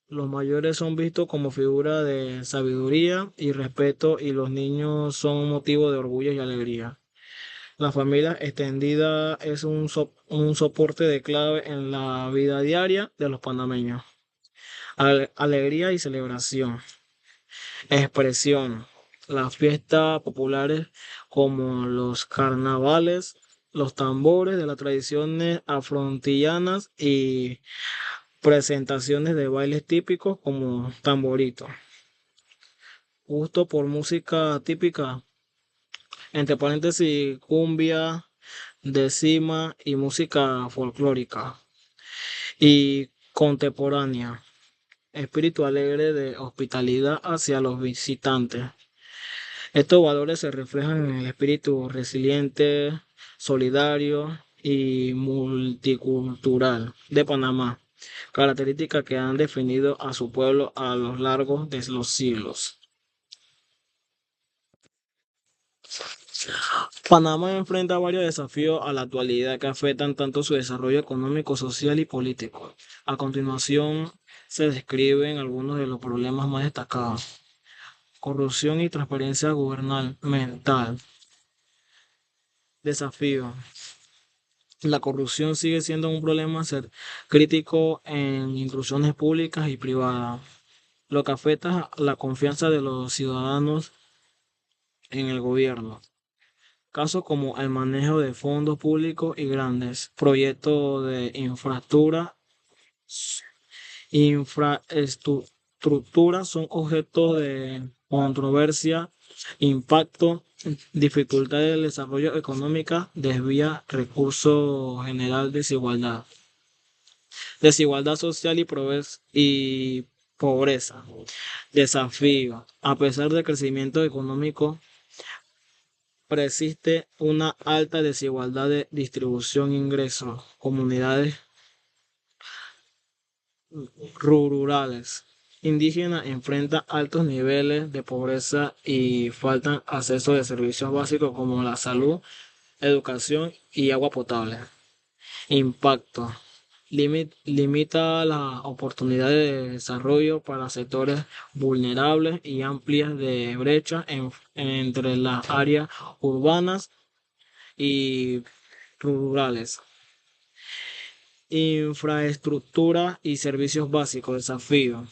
Los mayores son vistos como figura de sabiduría y respeto y los niños son motivo de orgullo y alegría. La familia extendida es un soporte de clave en la vida diaria de los panameños. Alegría y celebración. Expresión. Las fiestas populares como los carnavales, los tambores de las tradiciones afrontillanas y presentaciones de bailes típicos como tamborito. Gusto por música típica, entre paréntesis, cumbia, decima y música folclórica y contemporánea. Espíritu alegre de hospitalidad hacia los visitantes. Estos valores se reflejan en el espíritu resiliente, solidario y multicultural de Panamá, características que han definido a su pueblo a lo largo de los siglos. Panamá enfrenta varios desafíos a la actualidad que afectan tanto su desarrollo económico, social y político. A continuación se describen algunos de los problemas más destacados. Corrupción y transparencia gubernamental. Desafío. La corrupción sigue siendo un problema crítico en instituciones públicas y privadas, lo que afecta la confianza de los ciudadanos en el gobierno. Casos como el manejo de fondos públicos y grandes proyectos de infraestructura son objeto de controversia, impacto, dificultades del desarrollo económico, desvía recursos, general desigualdad. Desigualdad social y pobreza. Desafío. A pesar del crecimiento económico, persiste una alta desigualdad de distribución de ingresos. Comunidades rurales indígenas enfrentan altos niveles de pobreza y faltan acceso de servicios básicos como la salud, educación y agua potable. Impacto. Limita las oportunidades de desarrollo para sectores vulnerables y amplias de brecha entre las áreas urbanas y rurales. Infraestructura y servicios básicos. Desafío.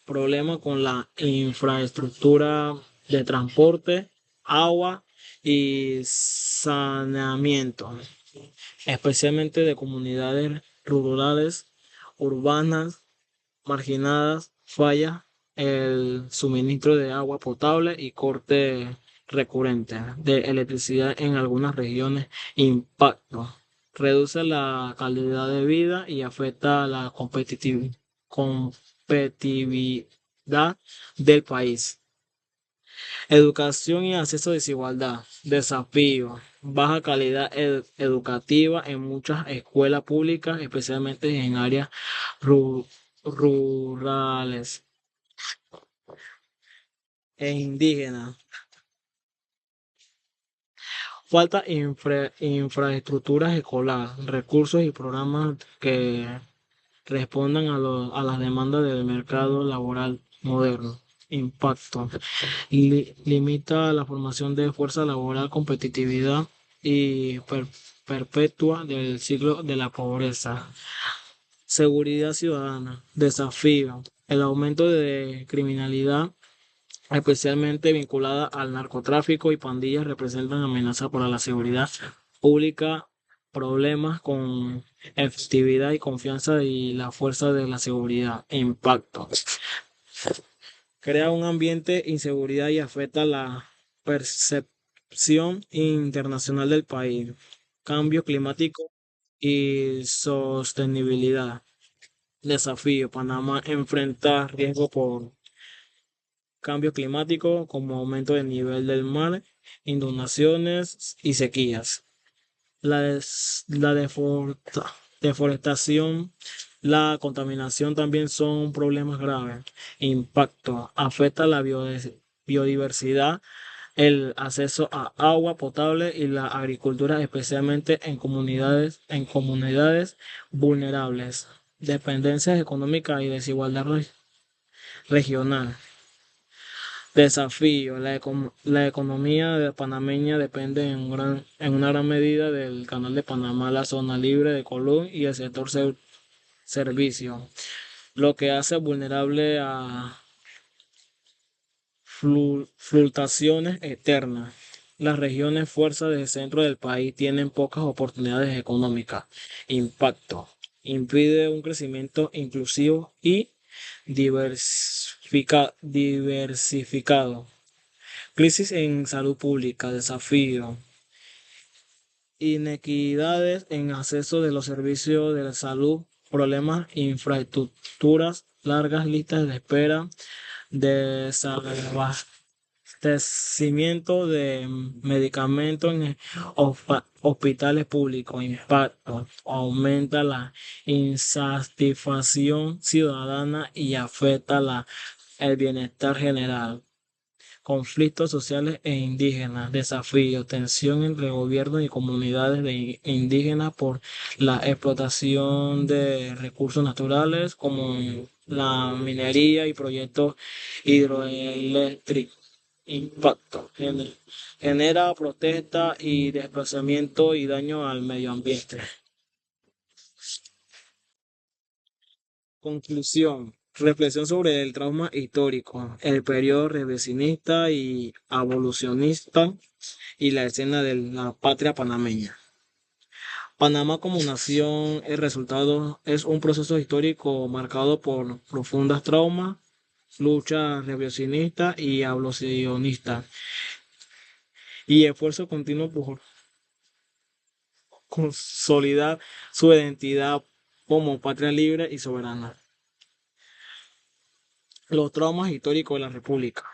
Problema con la infraestructura de transporte, agua y saneamiento, especialmente de comunidades rurales, urbanas, marginadas, falla el suministro de agua potable y corte recurrente de electricidad en algunas regiones. Impacto. Reduce la calidad de vida y afecta la competitividad del país. Educación y acceso a desigualdad. Desafío. Baja calidad educativa en muchas escuelas públicas, especialmente en áreas rurales e indígenas. Falta infraestructuras escolares, recursos y programas que respondan a las demandas del mercado laboral moderno. Impacto. Limita la formación de fuerza laboral, competitividad y perpetua del ciclo de la pobreza. Seguridad ciudadana. Desafío. El aumento de criminalidad, especialmente vinculada al narcotráfico y pandillas, representan amenaza para la seguridad pública, problemas con efectividad y confianza y la fuerza de la seguridad. Impacto. Crea un ambiente de inseguridad y afecta la percepción internacional del país. Cambio climático y sostenibilidad. Desafío. Panamá enfrenta riesgo por cambio climático como aumento del nivel del mar, inundaciones y sequías. La deforestación, la contaminación también son problemas graves. Impacto. Afecta la biodiversidad, el acceso a agua potable y la agricultura, especialmente en comunidades vulnerables. Dependencias económicas y desigualdad regional. Desafío. La economía panameña depende en una gran medida del Canal de Panamá, la zona libre de Colón y el sector servicio, lo que hace vulnerable a fluctuaciones externas. Las regiones fuerzas del centro del país tienen pocas oportunidades económicas. Impacto. Impide un crecimiento inclusivo y diversificado. Crisis en salud pública. Desafío. Inequidades en acceso de los servicios de la salud, problemas, infraestructuras, largas listas de espera, desabastecimiento de medicamentos en hospitales públicos. Impacto. Aumenta la insatisfacción ciudadana y afecta el bienestar general. Conflictos sociales e indígenas. Desafíos. Tensión entre gobiernos y comunidades indígenas por la explotación de recursos naturales como la minería y proyectos hidroeléctricos. Impacto. Genera protesta y desplazamiento y daño al medio ambiente. Conclusión. Reflexión sobre el trauma histórico, el periodo revisionista y abolicionista y la escena de la patria panameña. Panamá como nación, el resultado es un proceso histórico marcado por profundas traumas, lucha revisionista y abolicionista y esfuerzo continuo por consolidar su identidad como patria libre y soberana. Los traumas históricos de la República.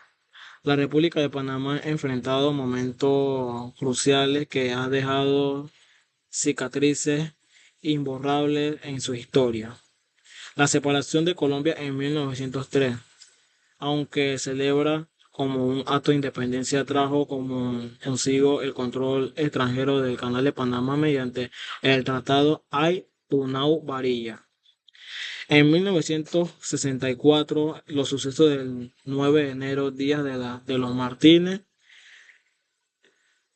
La República de Panamá ha enfrentado momentos cruciales que han dejado cicatrices imborrables en su historia. La separación de Colombia en 1903, aunque celebra como un acto de independencia, trajo como consigo el control extranjero del Canal de Panamá mediante el Tratado Ay-Tunau-Varilla. En 1964, los sucesos del 9 de enero, Día de los Martínez,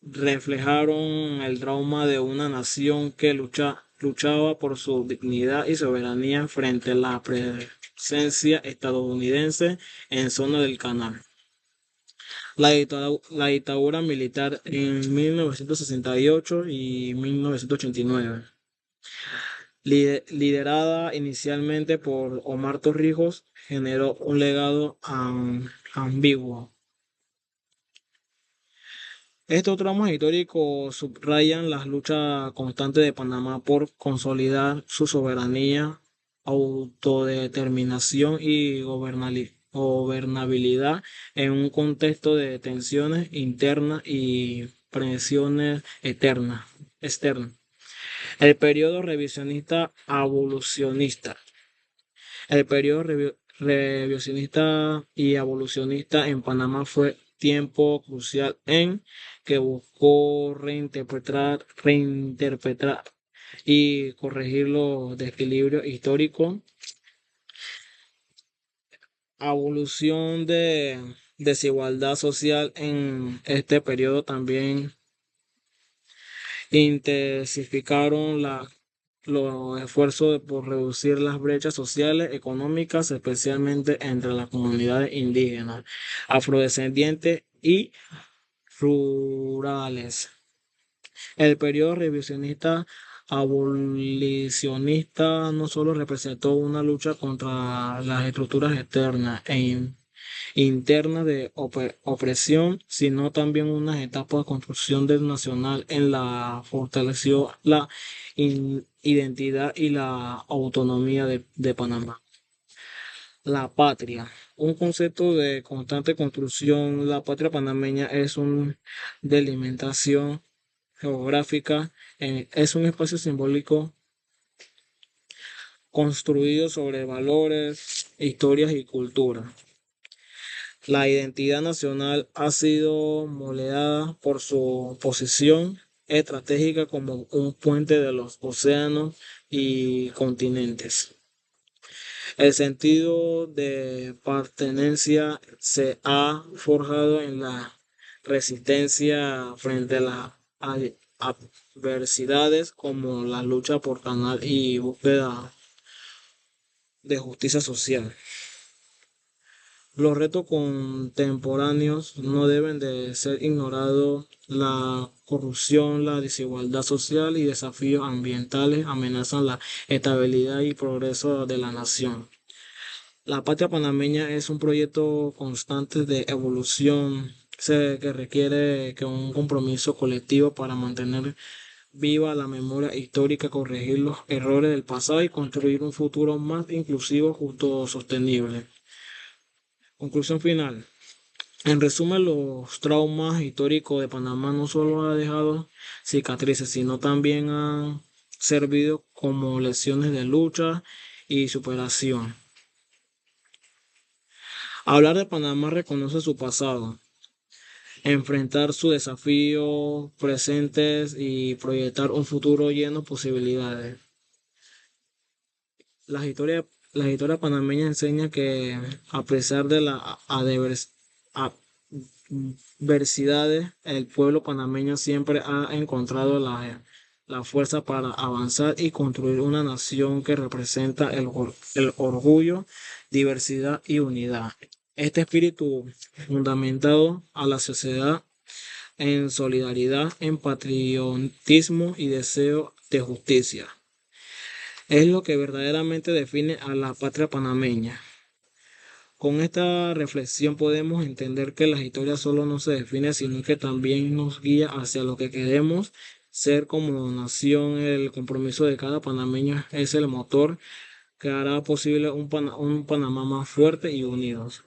reflejaron el trauma de una nación que luchaba por su dignidad y soberanía frente a la presencia estadounidense en zona del canal. La dictadura militar en 1968 y 1989, liderada inicialmente por Omar Torrijos, generó un legado ambiguo. Estos tramos históricos subrayan las luchas constantes de Panamá por consolidar su soberanía, autodeterminación y gobernabilidad en un contexto de tensiones internas y presiones externas. El periodo revisionista abolicionista. El periodo revisionista y abolicionista en Panamá fue tiempo crucial en que buscó reinterpretar y corregir los desequilibrios históricos. Evolución de desigualdad social en este periodo también intensificaron los esfuerzos por reducir las brechas sociales, económicas, especialmente entre las comunidades indígenas, afrodescendientes y rurales. El periodo revisionista abolicionista no solo representó una lucha contra las estructuras externas e internas de opresión, sino también una etapa de construcción del nacional en la fortaleció la identidad y la autonomía de Panamá. La patria, un concepto de constante construcción. La patria panameña es una delimitación geográfica, es un espacio simbólico construido sobre valores, historias y cultura. La identidad nacional ha sido moldeada por su posición estratégica como un puente de los océanos y continentes. El sentido de pertenencia se ha forjado en la resistencia frente a las adversidades como la lucha por canal y búsqueda de justicia social. Los retos contemporáneos no deben de ser ignorados. La corrupción, la desigualdad social y desafíos ambientales amenazan la estabilidad y progreso de la nación. La patria panameña es un proyecto constante de evolución que requiere un compromiso colectivo para mantener viva la memoria histórica, corregir los errores del pasado y construir un futuro más inclusivo, justo, sostenible. Conclusión final. En resumen, los traumas históricos de Panamá no solo han dejado cicatrices, sino también han servido como lecciones de lucha y superación. Hablar de Panamá reconoce su pasado, enfrentar sus desafíos presentes y proyectar un futuro lleno de posibilidades. La historia panameña enseña que a pesar de las adversidades, el pueblo panameño siempre ha encontrado la fuerza para avanzar y construir una nación que representa el orgullo, diversidad y unidad. Este espíritu fundamentado a la sociedad en solidaridad, en patriotismo y deseo de justicia es lo que verdaderamente define a la patria panameña. Con esta reflexión podemos entender que la historia solo no se define, sino que también nos guía hacia lo que queremos Ser como nación, el compromiso de cada panameño es el motor que hará posible un Panamá más fuerte y unidos.